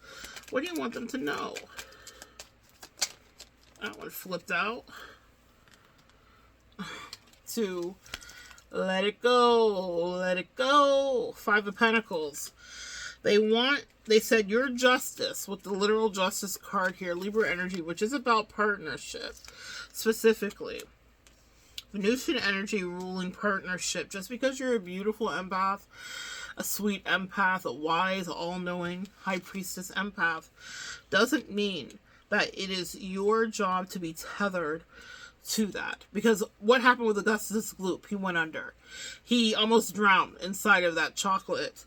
What do you want them to know? That one flipped out. To let it go. Let it go. Five of Pentacles. They said your justice, with the literal justice card here, Libra energy, which is about partnership, specifically. Venusian energy ruling partnership. Just because you're a beautiful empath, a sweet empath, a wise, all-knowing High Priestess empath, doesn't mean that it is your job to be tethered to that. Because what happened with Augustus Gloop? He went under. He almost drowned inside of that chocolate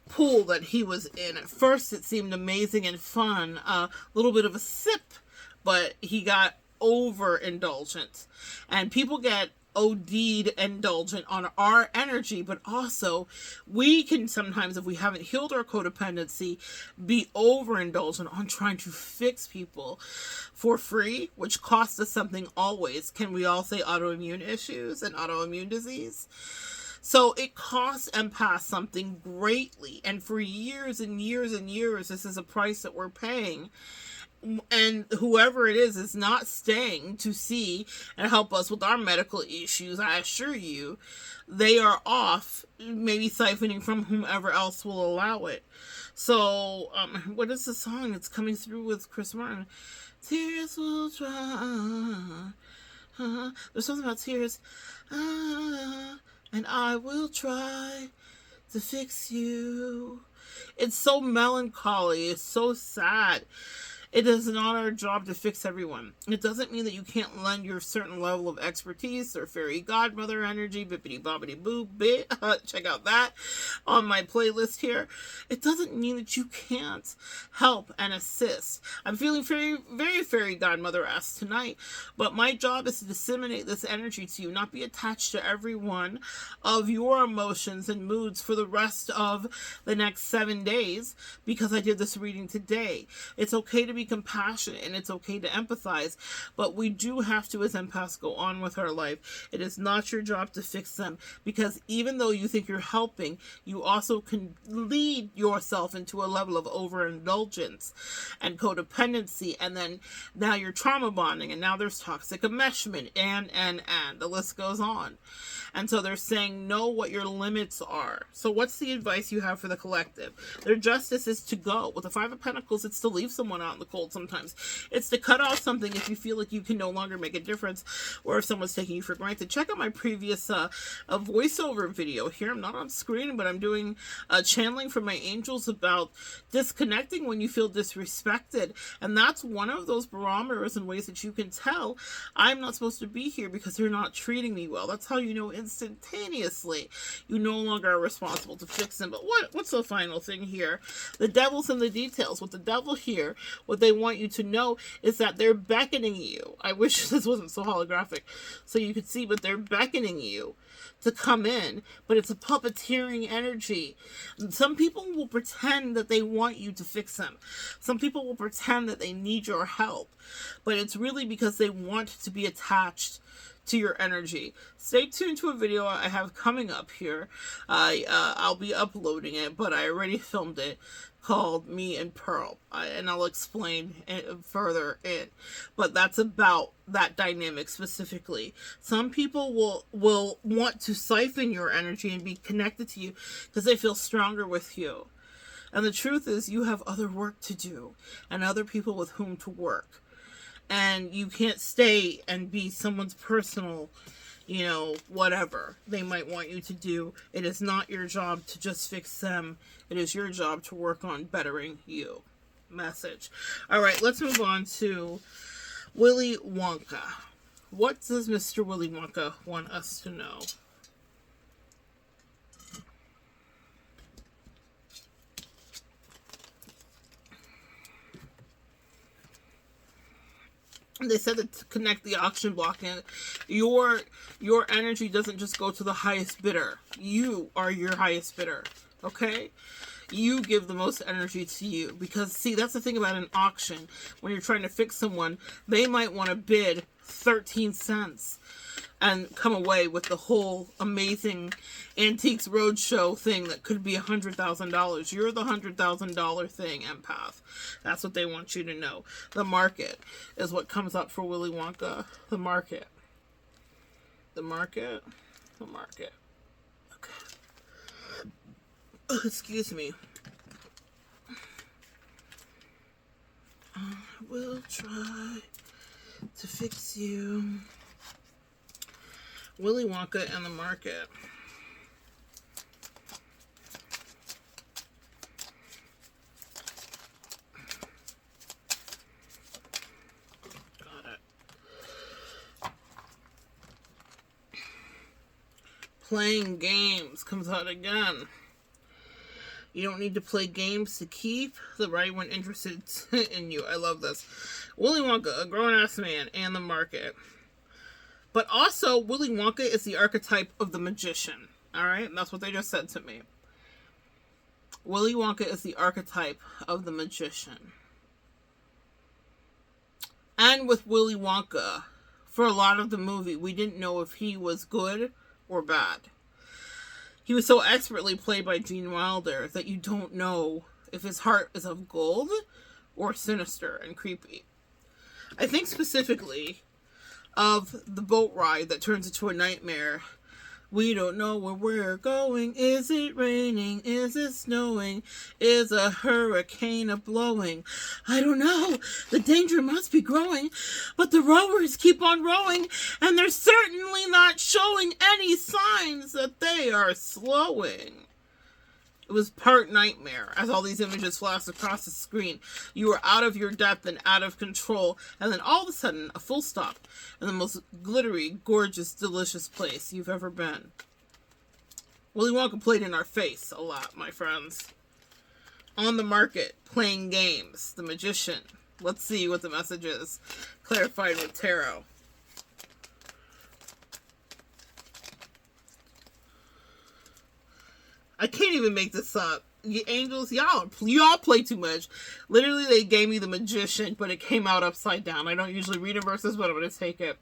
pool that he was in. At first it seemed amazing and fun, a little bit of a sip, but he got overindulgent, and people get OD'd indulgent on our energy, but also we can sometimes, if we haven't healed our codependency, be overindulgent on trying to fix people for free, which costs us something always. Can we all say autoimmune issues and autoimmune disease? So it costs empaths something greatly. And for years and years and years, this is a price that we're paying. And whoever it is not staying to see and help us with our medical issues. I assure you, they are off, maybe siphoning from whomever else will allow it. So, what is the song that's coming through with Chris Martin? Tears will dry. There's something about tears. And I will try to fix you. It's so melancholy. It's so sad. It is not our job to fix everyone. It doesn't mean that you can't lend your certain level of expertise or fairy godmother energy, bippity boppity boo bit. Check out that on my playlist here. It doesn't mean that you can't help and assist. I'm feeling very, very fairy godmother-esque tonight, but my job is to disseminate this energy to you, not be attached to every one of your emotions and moods for the rest of the next 7 days because I did this reading today. It's okay to be compassionate and it's okay to empathize, but we do have to, as empaths, go on with our life. It is not your job to fix them, because even though you think you're helping, you also can lead yourself into a level of overindulgence and codependency, and then now you're trauma bonding, and now there's toxic enmeshment, and the list goes on. And so they're saying know what your limits are. So what's the advice you have for the collective? Their justice is to go. With the Five of Pentacles, it's to leave someone out in the cold sometimes. It's to cut off something if you feel like you can no longer make a difference, or if someone's taking you for granted. Check out my previous a voiceover video here. I'm not on screen, but I'm doing channeling from my angels about disconnecting when you feel disrespected. And that's one of those barometers and ways that you can tell I'm not supposed to be here because they're not treating me well. That's how you know instantaneously you no longer are responsible to fix them. But what's the final thing here? The devil's in the details. With the devil here, what they want you to know is that they're beckoning you. I wish this wasn't so holographic so you could see, but they're beckoning you to come in, but it's a puppeteering energy. Some people will pretend that they want you to fix them. Some people will pretend that they need your help, but it's really because they want to be attached to your energy. Stay tuned to a video I have coming up here. I'll be uploading it, but I already filmed it, called Me and Pearl, and I'll explain it further in. But that's about that dynamic specifically. Some people will want to siphon your energy and be connected to you because they feel stronger with you. And the truth is, you have other work to do and other people with whom to work. And you can't stay and be someone's personal, whatever they might want you to do. It is not your job to just fix them. It is your job to work on bettering you. Message. All right, let's move on to Willy Wonka. What does Mr. Willy Wonka want us to know? They said that to connect the auction block, and your energy doesn't just go to the highest bidder. You are your highest bidder, okay? You give the most energy to you, because see, that's the thing about an auction. When you're trying to fix someone, they might want to bid 13 cents and come away with the whole amazing Antiques Roadshow thing that could be $100,000. You're the $100,000 thing, empath. That's what they want you to know. The market is what comes up for Willy Wonka. The market. The market. The market. Okay. Oh, excuse me. I will try to fix you. Willy Wonka and the market. Got it. Playing games comes out again. You don't need to play games to keep the right one interested in you. I love this. Willy Wonka, a grown-ass man, and the market. But also, Willy Wonka is the archetype of the magician. Alright? That's what they just said to me. Willy Wonka is the archetype of the magician. And with Willy Wonka, for a lot of the movie, we didn't know if he was good or bad. He was so expertly played by Gene Wilder that you don't know if his heart is of gold or sinister and creepy. I think specifically of the boat ride that turns into a nightmare. We don't know where we're going. Is it raining? Is it snowing? Is a hurricane a-blowing? I don't know. The danger must be growing. But the rowers keep on rowing, and they're certainly not showing any signs that they are slowing. It was part nightmare as all these images flashed across the screen. You were out of your depth and out of control. And then all of a sudden, a full stop in the most glittery, gorgeous, delicious place you've ever been. Willy Wonka played in our face a lot, my friends. On the market, playing games. The magician. Let's see what the message is. Clarified with tarot. I can't even make this up. You angels, y'all play too much. Literally, they gave me the magician, but it came out upside down. I don't usually read in verses, but I'm going to take it.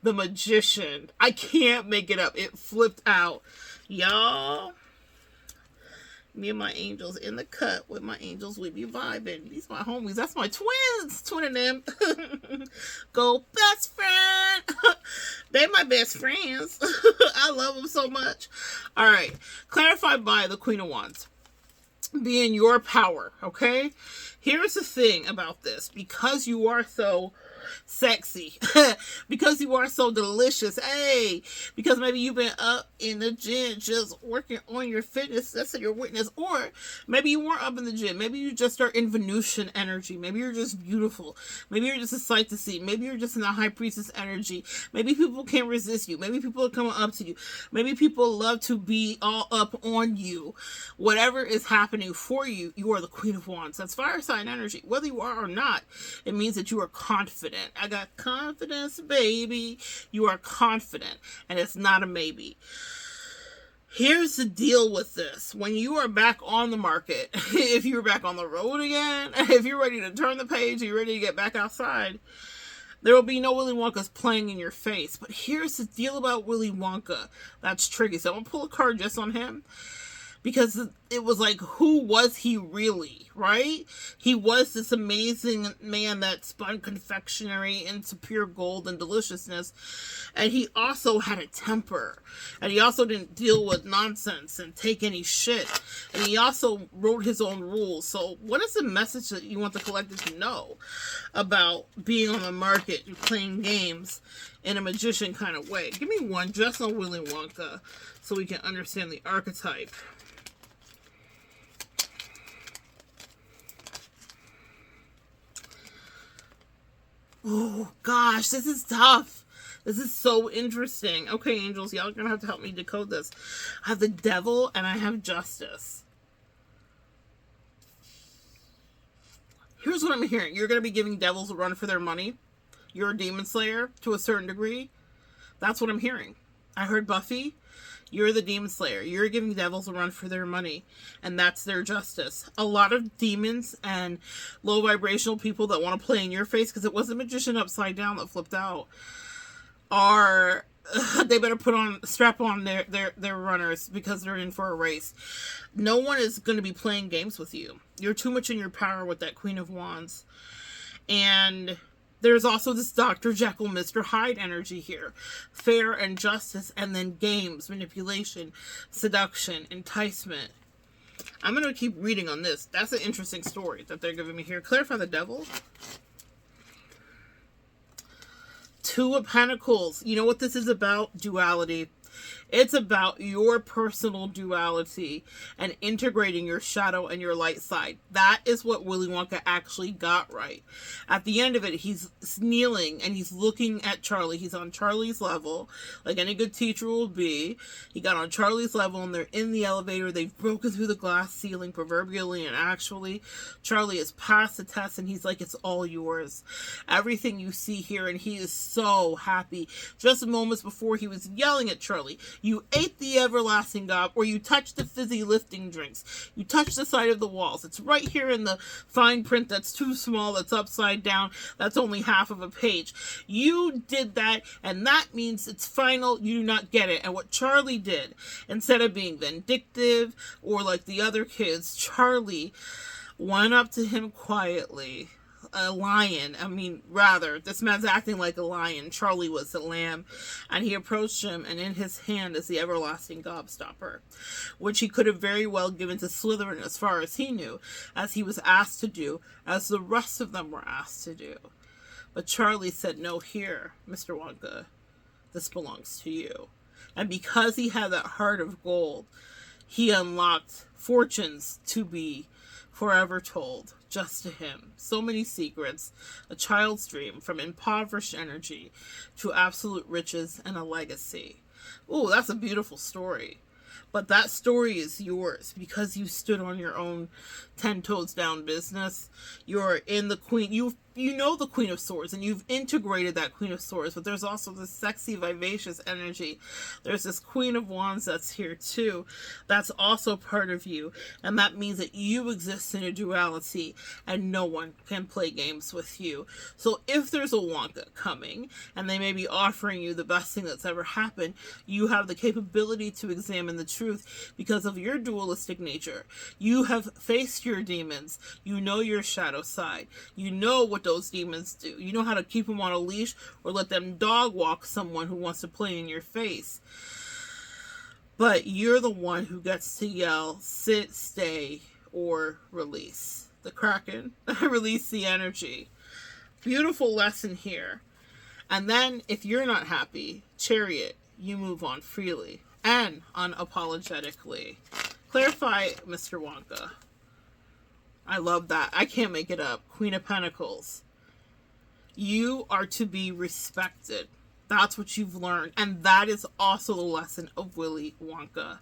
The magician. I can't make it up. It flipped out. Y'all, me and my angels in the cut with my angels, we be vibing. These my homies. That's my twins. Twinning them. Go best friend. They my best friends. I love them so much. All right. Clarified by the Queen of Wands. Be in your power, okay? Here's the thing about this. Because you are so sexy, because you are so delicious, hey, because maybe you've been up in the gym just working on your fitness, that's your witness, or maybe you weren't up in the gym, maybe you just are in Venusian energy, maybe you're just beautiful, maybe you're just a sight to see, maybe you're just in the high priestess energy, maybe people can't resist you, maybe people are coming up to you, maybe people love to be all up on you. Whatever is happening for you, you are the Queen of Wands. That's fire sign energy. Whether you are or not, it means that you are confident. I got confidence, baby. You are confident, and it's not a maybe. Here's the deal with this. When you are back on the market, if you're back on the road again, if you're ready to turn the page, you're ready to get back outside, there will be no Willy Wonkas playing in your face. But here's the deal about Willy Wonka that's tricky. So I'm going to pull a card just on him. Because it was like, who was he really, right? He was this amazing man that spun confectionery into pure gold and deliciousness. And he also had a temper. And he also didn't deal with nonsense and take any shit. And he also wrote his own rules. So what is the message that you want the collective to know about being on the market and playing games in a magician kind of way? Give me one just on Willy Wonka so we can understand the archetype. Oh, gosh, this is tough. This is so interesting. Okay, angels, y'all are going to have to help me decode this. I have the devil and I have justice. Here's what I'm hearing. You're going to be giving devils a run for their money. You're a demon slayer to a certain degree. That's what I'm hearing. I heard Buffy. You're the demon slayer. You're giving devils a run for their money. And that's their justice. A lot of demons and low vibrational people that want to play in your face, because it was a magician upside down that flipped out, are... they better strap on their runners, because they're in for a race. No one is going to be playing games with you. You're too much in your power with that Queen of Wands. And there's also this Dr. Jekyll, Mr. Hyde energy here. Fair and justice, and then games, manipulation, seduction, enticement. I'm going to keep reading on this. That's an interesting story that they're giving me here. Clarify the devil. Two of Pentacles. You know what this is about? Duality. It's about your personal duality and integrating your shadow and your light side. That is what Willy Wonka actually got right. At the end of it, he's kneeling and he's looking at Charlie. He's on Charlie's level, like any good teacher will be. He got on Charlie's level and they're in the elevator. They've broken through the glass ceiling, proverbially and actually. Charlie has passed the test and he's like, it's all yours. Everything you see here, and he is so happy. Just moments before, he was yelling at Charlie, you ate the everlasting gob, or you touched the fizzy lifting drinks. You touched the side of the walls. It's right here in the fine print that's too small, that's upside down, that's only half of a page. You did that, and that means it's final. You do not get it. And what Charlie did, instead of being vindictive or like the other kids, Charlie went up to him quietly. A lion. This man's acting like a lion. Charlie was the lamb. And he approached him, and in his hand is the everlasting gobstopper, which he could have very well given to Slytherin as far as he knew, as he was asked to do, as the rest of them were asked to do. But Charlie said, no, here, Mr. Wonka, this belongs to you. And because he had that heart of gold, he unlocked fortunes to be forever told, just to him. So many secrets, a child's dream, from impoverished energy to absolute riches and a legacy. Ooh, that's a beautiful story. But that story is yours because you stood on your own 10 toes down business. You're in the queen. You know the Queen of Swords, and you've integrated that Queen of Swords, but there's also this sexy, vivacious energy. There's this Queen of Wands that's here too. That's also part of you, and that means that you exist in a duality, and no one can play games with you. So if there's a Wonka coming, and they may be offering you the best thing that's ever happened, you have the capability to examine the truth because of your dualistic nature. You have faced your demons. You know your shadow side. You know what those demons do. You know how to keep them on a leash or let them dog walk someone who wants to play in your face. But you're the one who gets to yell, sit, stay, or release the Kraken. Release the energy. Beautiful lesson here. And then if you're not happy, Chariot, you move on freely and unapologetically. Clarify, Mr. Wonka. I love that. I can't make it up. Queen of Pentacles. You are to be respected. That's what you've learned. And that is also the lesson of Willy Wonka.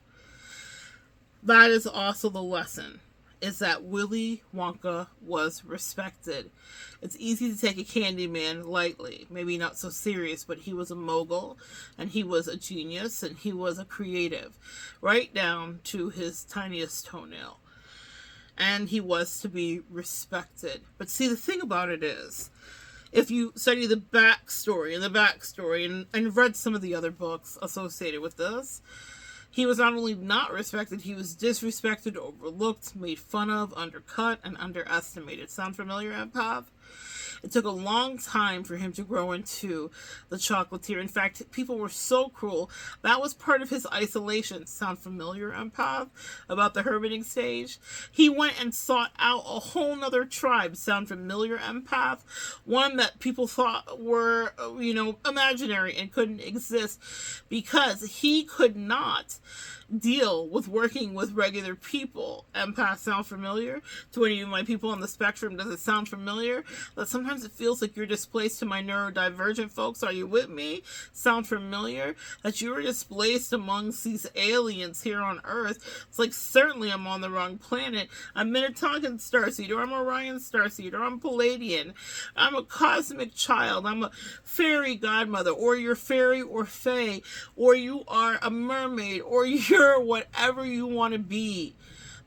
That is also the lesson. Is that Willy Wonka was respected. It's easy to take a candy man lightly. Maybe not so serious, but he was a mogul, and he was a genius, and he was a creative. Right down to his tiniest toenail. And he was to be respected. But see, the thing about it is, if you study the backstory and read some of the other books associated with this, he was not only not respected, he was disrespected, overlooked, made fun of, undercut, and underestimated. Sound familiar, empath? It took a long time for him to grow into the chocolatier. In fact, people were so cruel. That was part of his isolation. Sound familiar, empath? About the hermiting stage? He went and sought out a whole nother tribe. Sound familiar, empath? One that people thought were, imaginary and couldn't exist because he could not deal with working with regular people. Empath, sound familiar? To any of my people on the spectrum, does it sound familiar? That sometimes it feels like you're displaced to my neurodivergent folks. Are you with me? Sound familiar? That you were displaced amongst these aliens here on Earth. It's like, certainly I'm on the wrong planet. I'm Minnetonkan starseed, or I'm Orion starseed, or I'm Palladian. I'm a cosmic child. I'm a fairy godmother, or you're fairy or fae, or you are a mermaid, or you're whatever you want to be,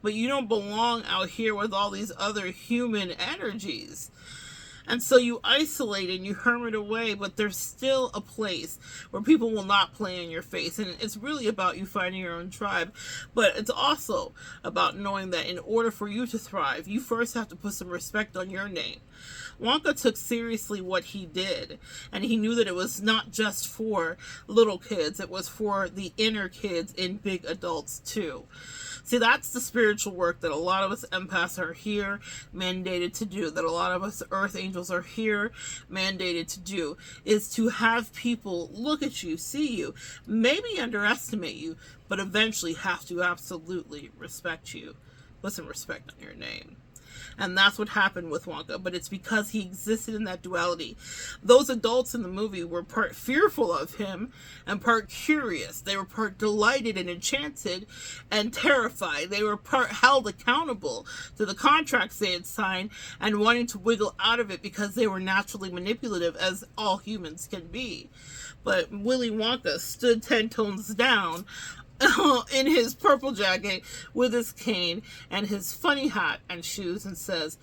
but you don't belong out here with all these other human energies. And so you isolate and you hermit away, but there's still a place where people will not play in your face. And it's really about you finding your own tribe. But it's also about knowing that in order for you to thrive, you first have to put some respect on your name. Wonka took seriously what he did, and he knew that it was not just for little kids, it was for the inner kids in big adults too. See, that's the spiritual work that a lot of us empaths are here mandated to do, that a lot of us earth angels are here mandated to do, is to have people look at you, see you, maybe underestimate you, but eventually have to absolutely respect you. Put some respect on your name. And that's what happened with Wonka, but it's because he existed in that duality. Those adults in the movie were part fearful of him and part curious. They were part delighted and enchanted and terrified. They were part held accountable to the contracts they had signed and wanting to wiggle out of it because they were naturally manipulative, as all humans can be. But Willy Wonka stood 10 tones down in his purple jacket with his cane and his funny hat and shoes and says,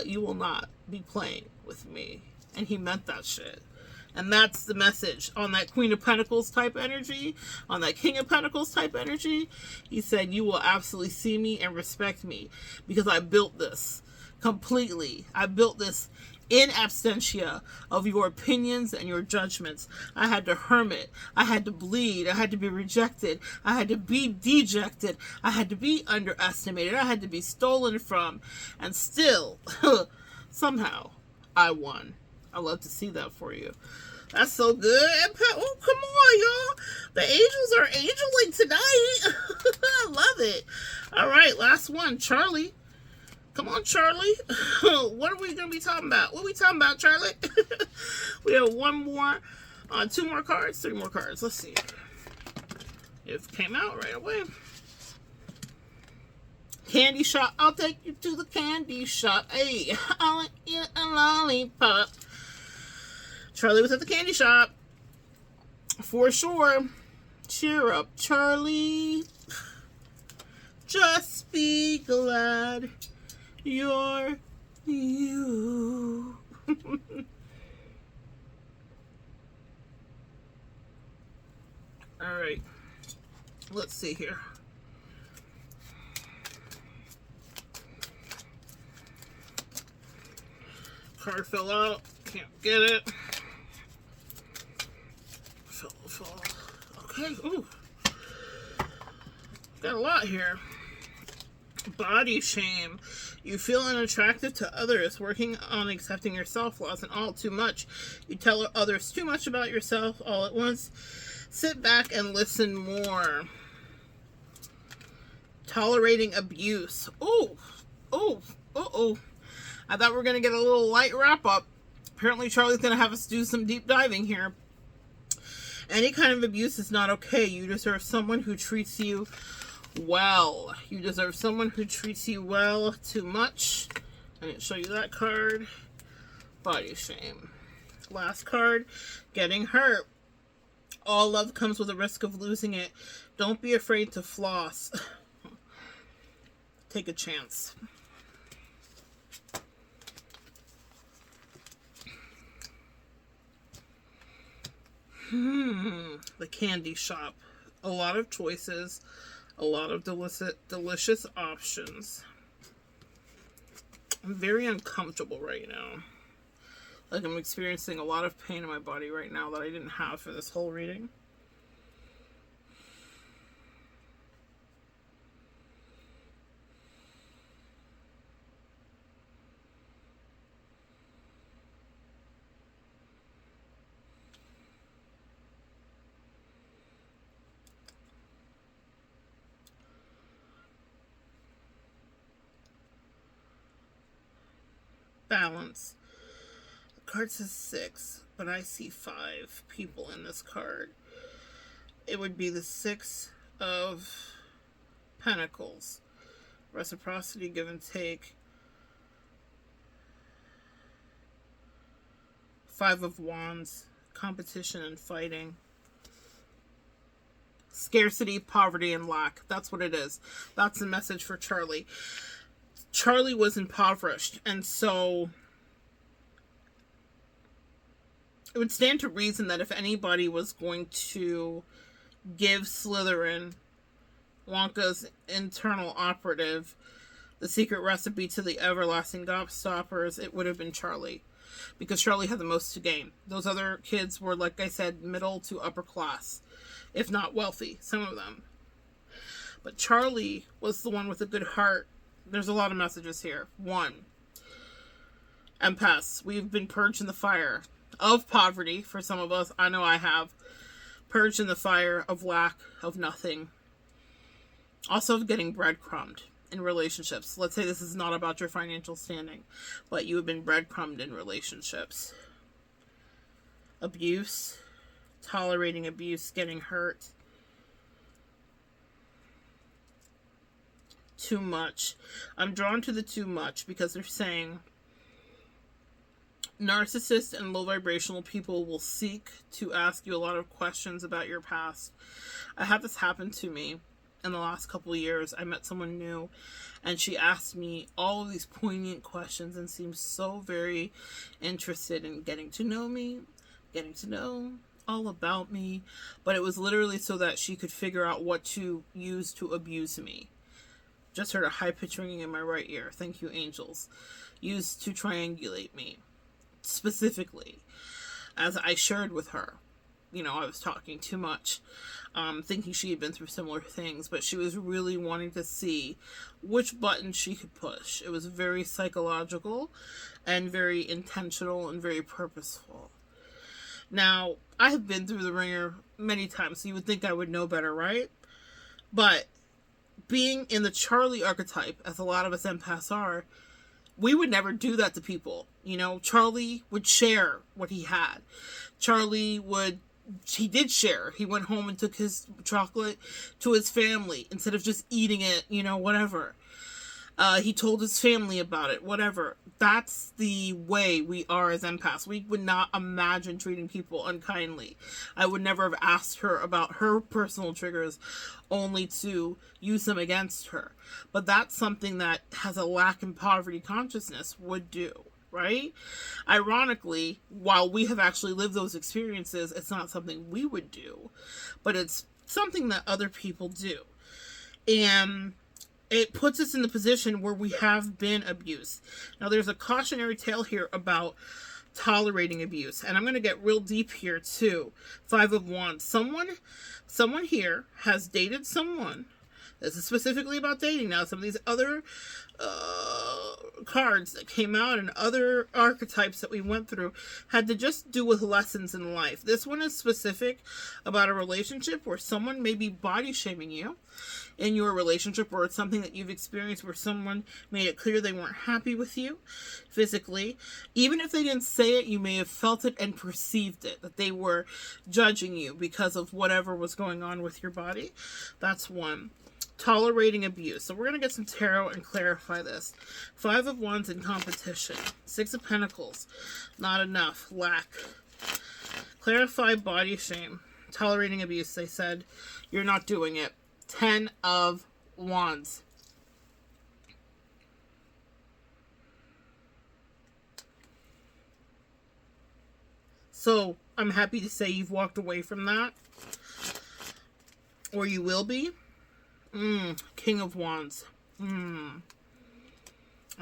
you will not be playing with me. And he meant that shit. And that's the message on that Queen of Pentacles type energy, on that King of Pentacles type energy. He said, you will absolutely see me and respect me because I built this completely. I built this in absentia of your opinions and your judgments. I had to hermit. I had to bleed. I had to be rejected. I had to be dejected. I had to be underestimated. I had to be stolen from. And still, somehow, I won. I love to see that for you. That's so good. Oh, come on, y'all. The angels are angeling tonight. I love it. All right, last one. Charlie. Come on, Charlie. What are we going to be talking about? What are we talking about, Charlie? We have one more, two more cards, three more cards. Let's see. It came out right away. Candy shop. I'll take you to the candy shop. Hey, I'll eat a lollipop. Charlie was at the candy shop. For sure. Cheer up, Charlie. Just be glad you're you. All right. Let's see here. Card fell out. Can't get it. Fell. Okay. Ooh. Got a lot here. Body shame. You feel unattractive to others, working on accepting your self-loss and all too much. You tell others too much about yourself all at once. Sit back and listen more. Tolerating abuse. Oh. I thought we were going to get a little light wrap-up. Apparently Charlie's going to have us do some deep diving here. Any kind of abuse is not okay. You deserve someone who treats you well. You deserve someone who treats you well. Too much. I didn't show you that card. Body shame. Last card. Getting hurt. All love comes with a risk of losing it. Don't be afraid to floss. Take a chance. The candy shop. A lot of choices. A lot of delicious options. I'm very uncomfortable right now. Like I'm experiencing a lot of pain in my body right now that I didn't have for this whole reading. Balance. The card says 6, but I see 5 people in this card. It would be the 6 of Pentacles. Reciprocity, give and take. 5 of Wands. Competition and fighting. Scarcity, poverty, and lack. That's what it is. That's the message for Charlie. Charlie was impoverished, and so it would stand to reason that if anybody was going to give Slytherin, Wonka's internal operative, the secret recipe to the everlasting gobstoppers, it would have been Charlie. Because Charlie had the most to gain. Those other kids were, like I said, middle to upper class, if not wealthy, some of them. But Charlie was the one with a good heart. There's a lot of messages here. 1. Empaths. We've been purged in the fire of poverty for some of us. I know I have. Purged in the fire of lack, of nothing. Also of getting breadcrumbed in relationships. Let's say this is not about your financial standing, but you have been breadcrumbed in relationships. Abuse. Tolerating abuse. Getting hurt. Too much. I'm drawn to the too much because they're saying narcissists and low vibrational people will seek to ask you a lot of questions about your past. I had this happen to me in the last couple of years. I met someone new and she asked me all of these poignant questions and seemed so very interested in getting to know me, getting to know all about me, but it was literally so that she could figure out what to use to abuse me. Just heard a high-pitched ringing in my right ear. Thank you, angels. Used to triangulate me. Specifically. As I shared with her. You know, I was talking too much. Thinking she had been through similar things. But she was really wanting to see which button she could push. It was very psychological. And very intentional and very purposeful. Now, I have been through the ringer many times, so you would think I would know better, right? But being in the Charlie archetype, as a lot of us empaths are, we would never do that to people. You know, Charlie would share what he had. He did share. He went home and took his chocolate to his family instead of just eating it, you know, whatever. He told his family about it, whatever. That's the way we are as empaths. We would not imagine treating people unkindly. I would never have asked her about her personal triggers only to use them against her. But that's something that has a lack in poverty consciousness would do, right? Ironically, while we have actually lived those experiences, it's not something we would do, but it's something that other people do. And it puts us in the position where we have been abused. Now, there's a cautionary tale here about tolerating abuse. And I'm going to get real deep here, too. 5 of Wands. Someone here has dated someone. This is specifically about dating. Now, some of these other cards that came out and other archetypes that we went through had to just do with lessons in life. This one is specific about a relationship where someone may be body shaming you in your relationship, or it's something that you've experienced where someone made it clear they weren't happy with you physically. Even if they didn't say it, you may have felt it and perceived it, that they were judging you because of whatever was going on with your body. That's one. Tolerating abuse. So we're going to get some tarot and clarify this. 5 of Wands in competition. 6 of Pentacles. Not enough. Lack. Clarify body shame. Tolerating abuse. They said you're not doing it. 10 of Wands. So I'm happy to say you've walked away from that. Or you will be. King of Wands. I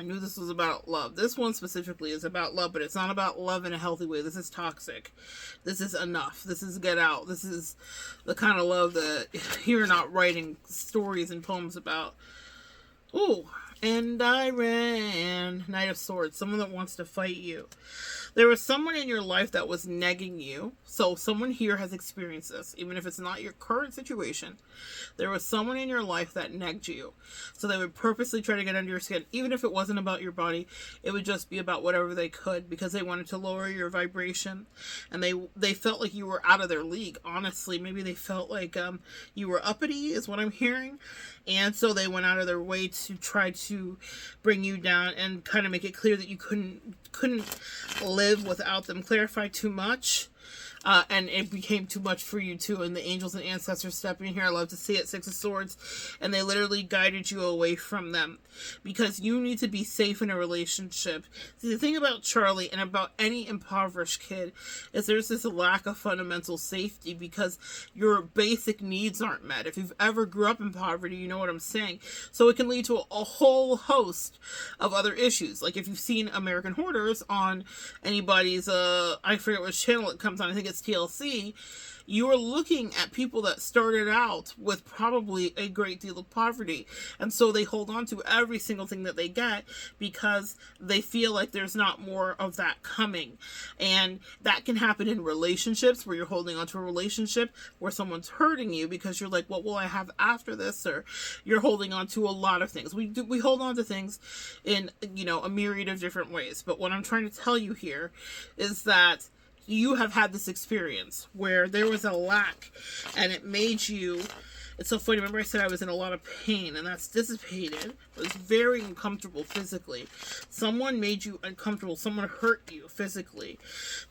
knew this was about love. This one specifically is about love, but it's not about love in a healthy way. This is toxic. This is enough. This is get out. This is the kind of love that you're not writing stories and poems about. Ooh, and I ran. Knight of Swords. Someone that wants to fight you. There was someone in your life that was negging you. So someone here has experienced this. Even if it's not your current situation. There was someone in your life that negged you. So they would purposely try to get under your skin. Even if it wasn't about your body. It would just be about whatever they could. Because they wanted to lower your vibration. And they felt like you were out of their league. Honestly, maybe they felt like you were uppity is what I'm hearing. And so they went out of their way to try to bring you down. And kind of make it clear that you couldn't live without them. Clarify too much. And it became too much for you too, and the angels and ancestors step in here. I love to see it. 6 of Swords, and they literally guided you away from them because you need to be safe in a relationship. See, the thing about Charlie and about any impoverished kid is there's this lack of fundamental safety because your basic needs aren't met. If you've ever grew up in poverty, you know what I'm saying. So it can lead to a whole host of other issues. Like if you've seen American Hoarders on anybody's I forget which channel it comes on, I think it's TLC, you are looking at people that started out with probably a great deal of poverty. And so they hold on to every single thing that they get because they feel like there's not more of that coming. And that can happen in relationships where you're holding on to a relationship where someone's hurting you because you're like, what will I have after this? Or you're holding on to a lot of things. We hold on to things in, a myriad of different ways. But what I'm trying to tell you here is that you have had this experience where there was a lack and it made you, it's so funny, remember I said I was in a lot of pain and that's dissipated. It was very uncomfortable physically. Someone made you uncomfortable. Someone hurt you physically.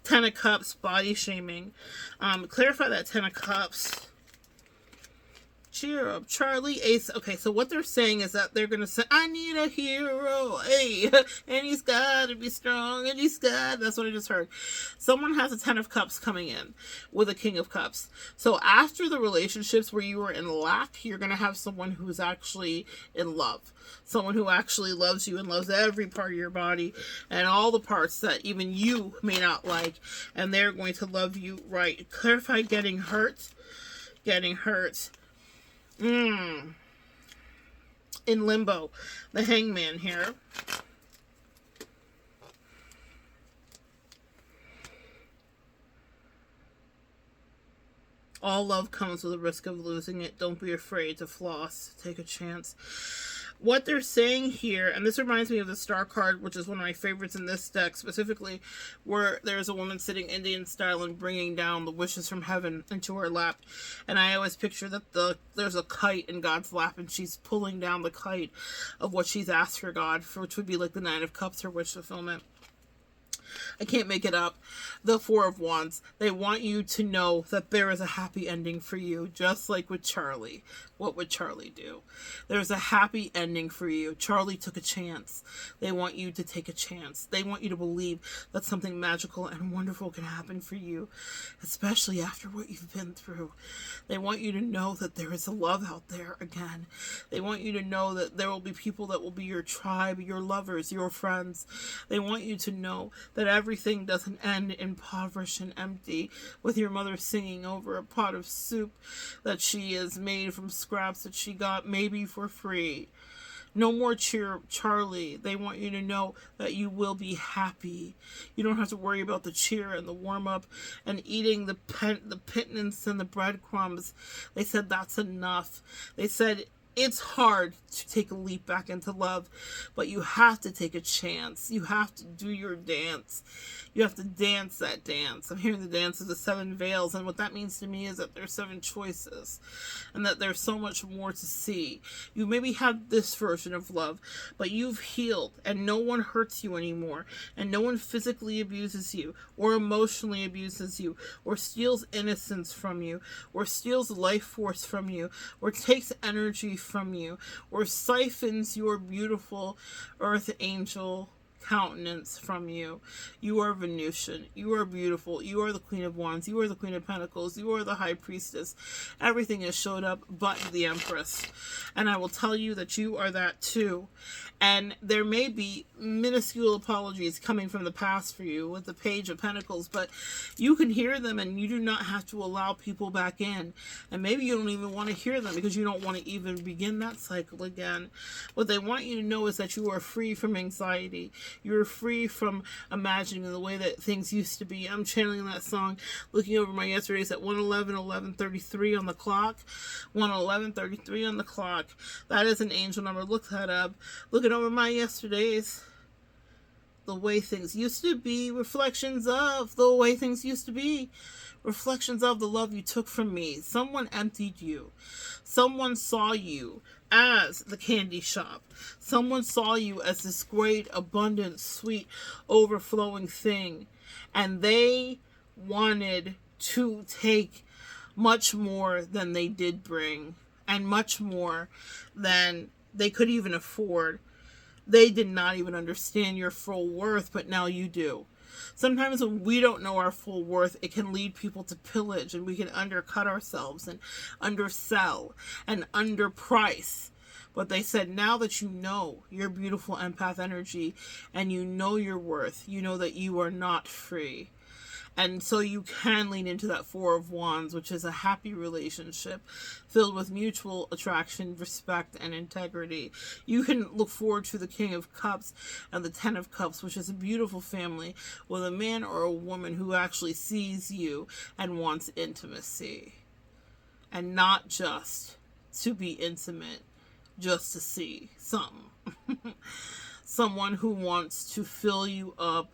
10 of Cups, body shaming. Clarify that 10 of Cups. Cheer up, Charlie. Ace. Okay, so what they're saying is that they're going to say, I need a hero. Hey, and he's got to be strong. And he's got, that's what I just heard. Someone has a 10 of Cups coming in with a King of Cups. So after the relationships where you were in lack, you're going to have someone who's actually in love. Someone who actually loves you and loves every part of your body and all the parts that even you may not like. And they're going to love you right. Clarify getting hurt. Getting hurt. In limbo. The Hangman here. All love comes with a risk of losing it. Don't be afraid to floss. Take a chance. What they're saying here, and this reminds me of the Star card, which is one of my favorites in this deck specifically, where there's a woman sitting Indian style and bringing down the wishes from heaven into her lap. And I always picture that there's a kite in God's lap, and she's pulling down the kite of what she's asked for God, which would be like the Nine of Cups, her wish fulfillment. I can't make it up. The Four of Wands. They want you to know that there is a happy ending for you, just like with Charlie. What would Charlie do? There's a happy ending for you. Charlie took a chance. They want you to take a chance. They want you to believe that something magical and wonderful can happen for you, especially after what you've been through. They want you to know that there is a love out there again. They want you to know that there will be people that will be your tribe, your lovers, your friends. They want you to know that everything doesn't end impoverished and empty, with your mother singing over a pot of soup that she has made from scraps that she got maybe for free. No more cheer, Charlie. They want you to know that you will be happy. You don't have to worry about the cheer and the warm-up and eating the pittance and the breadcrumbs. They said that's enough. They said it's hard to take a leap back into love, but you have to take a chance. You have to do your dance. You have to dance that dance. I'm hearing the dance of the 7 veils, and what that means to me is that there's 7 choices, and that there's so much more to see. You maybe have this version of love, but you've healed, and no one hurts you anymore, and no one physically abuses you, or emotionally abuses you, or steals innocence from you, or steals life force from you, or takes energy from you, or siphons your beautiful earth angel countenance from you. You are Venusian. You are beautiful. You are the Queen of Wands. You are the Queen of Pentacles. You are the High Priestess. Everything has showed up but the Empress. And I will tell you that you are that too. And there may be minuscule apologies coming from the past for you with the Page of Pentacles, but you can hear them, and you do not have to allow people back in. And maybe you don't even want to hear them because you don't want to even begin that cycle again. What they want you to know is that you are free from anxiety. You're free from imagining the way that things used to be. I'm channeling that song, looking over my yesterdays at 1:11:11:33 on the clock. 1:11:33 on the clock. That is an angel number. Look that up. Looking over my yesterdays. The way things used to be. Reflections of the way things used to be. Reflections of the love you took from me. Someone emptied you. Someone saw you as the candy shop. Someone saw you as this great, abundant, sweet, overflowing thing. And they wanted to take much more than they did bring. And much more than they could even afford. They did not even understand your full worth, but now you do. Sometimes when we don't know our full worth, it can lead people to pillage, and we can undercut ourselves and undersell and underprice. But they said, now that you know your beautiful empath energy and you know your worth, you know that you are not free. And so you can lean into that Four of Wands, which is a happy relationship filled with mutual attraction, respect, and integrity. You can look forward to the King of Cups and the Ten of Cups, which is a beautiful family with a man or a woman who actually sees you and wants intimacy. And not just to be intimate, just to see something. Someone who wants to fill you up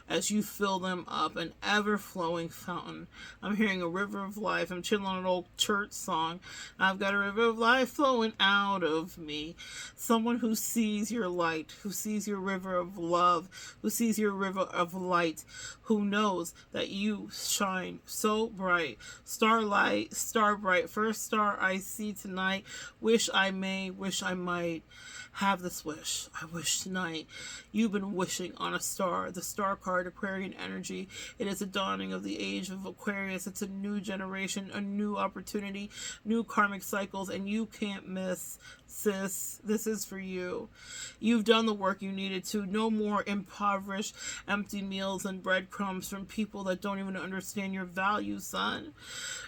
as you fill them up, an ever-flowing fountain. I'm hearing a river of life. I'm chilling on an old church song. I've got a river of life flowing out of me. Someone who sees your light, who sees your river of love, who sees your river of light, who knows that you shine so bright. Starlight, star bright, first star I see tonight. Wish I may, wish I might. Have this wish. I wish tonight. You've been wishing on a star. The star card, Aquarian energy. It is a dawning of the age of Aquarius. It's a new generation, a new opportunity, new karmic cycles, and you can't miss. Sis, this is for you. You've done the work you needed to. No more impoverished, empty meals and breadcrumbs from people that don't even understand your value, son.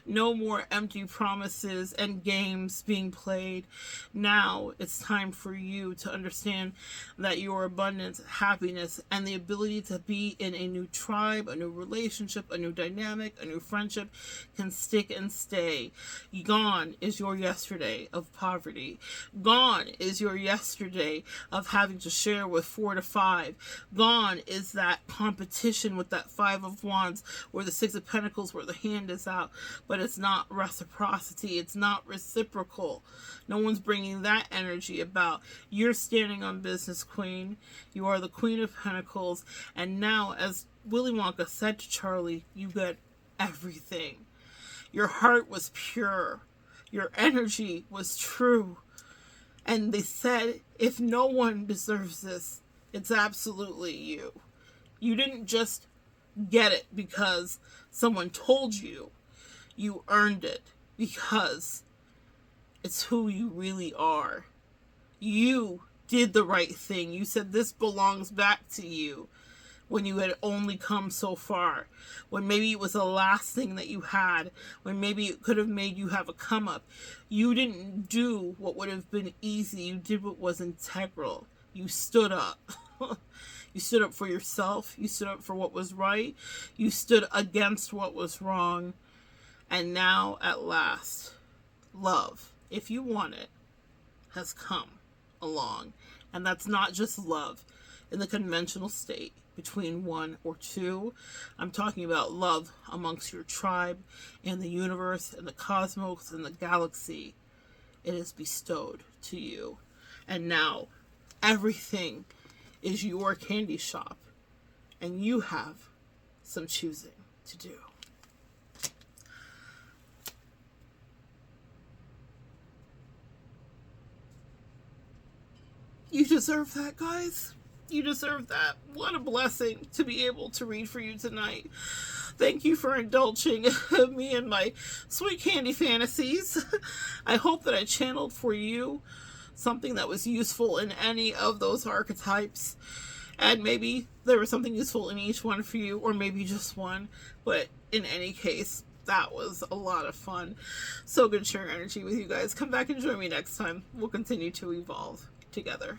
No more empty promises and games being played. Now it's time for you to understand that your abundance, happiness, and the ability to be in a new tribe, a new relationship, a new dynamic, a new friendship can stick and stay. Gone is your yesterday of poverty. Gone is your yesterday of having to share with 4 to 5. Gone is that competition with that 5 of Wands or the 6 of Pentacles where the hand is out, but it's not reciprocity. It's not reciprocal. No one's bringing that energy about. You're standing on business, Queen. You are the Queen of Pentacles. And now, as Willy Wonka said to Charlie, you got everything. Your heart was pure. Your energy was true. And they said, if no one deserves this, it's absolutely you. You didn't just get it because someone told you. You earned it because it's who you really are. You did the right thing. You said this belongs back to you when you had only come so far. When maybe it was the last thing that you had. When maybe it could have made you have a come up. You didn't do what would have been easy. You did what was integral. You stood up. You stood up for yourself. You stood up for what was right. You stood against what was wrong. And now, at last, love, if you want it, has come along. And that's not just love in the conventional state between 1 or 2. I'm talking about love amongst your tribe and the universe and the cosmos and the galaxy. It is bestowed to you. And now everything is your candy shop. And you have some choosing to do. You deserve that, guys. You deserve that. What a blessing to be able to read for you tonight. Thank you for indulging me in my sweet candy fantasies. I hope that I channeled for you something that was useful in any of those archetypes. And maybe there was something useful in each one for you, or maybe just one. But in any case, that was a lot of fun. So good sharing energy with you guys. Come back and join me next time. We'll continue to evolve together.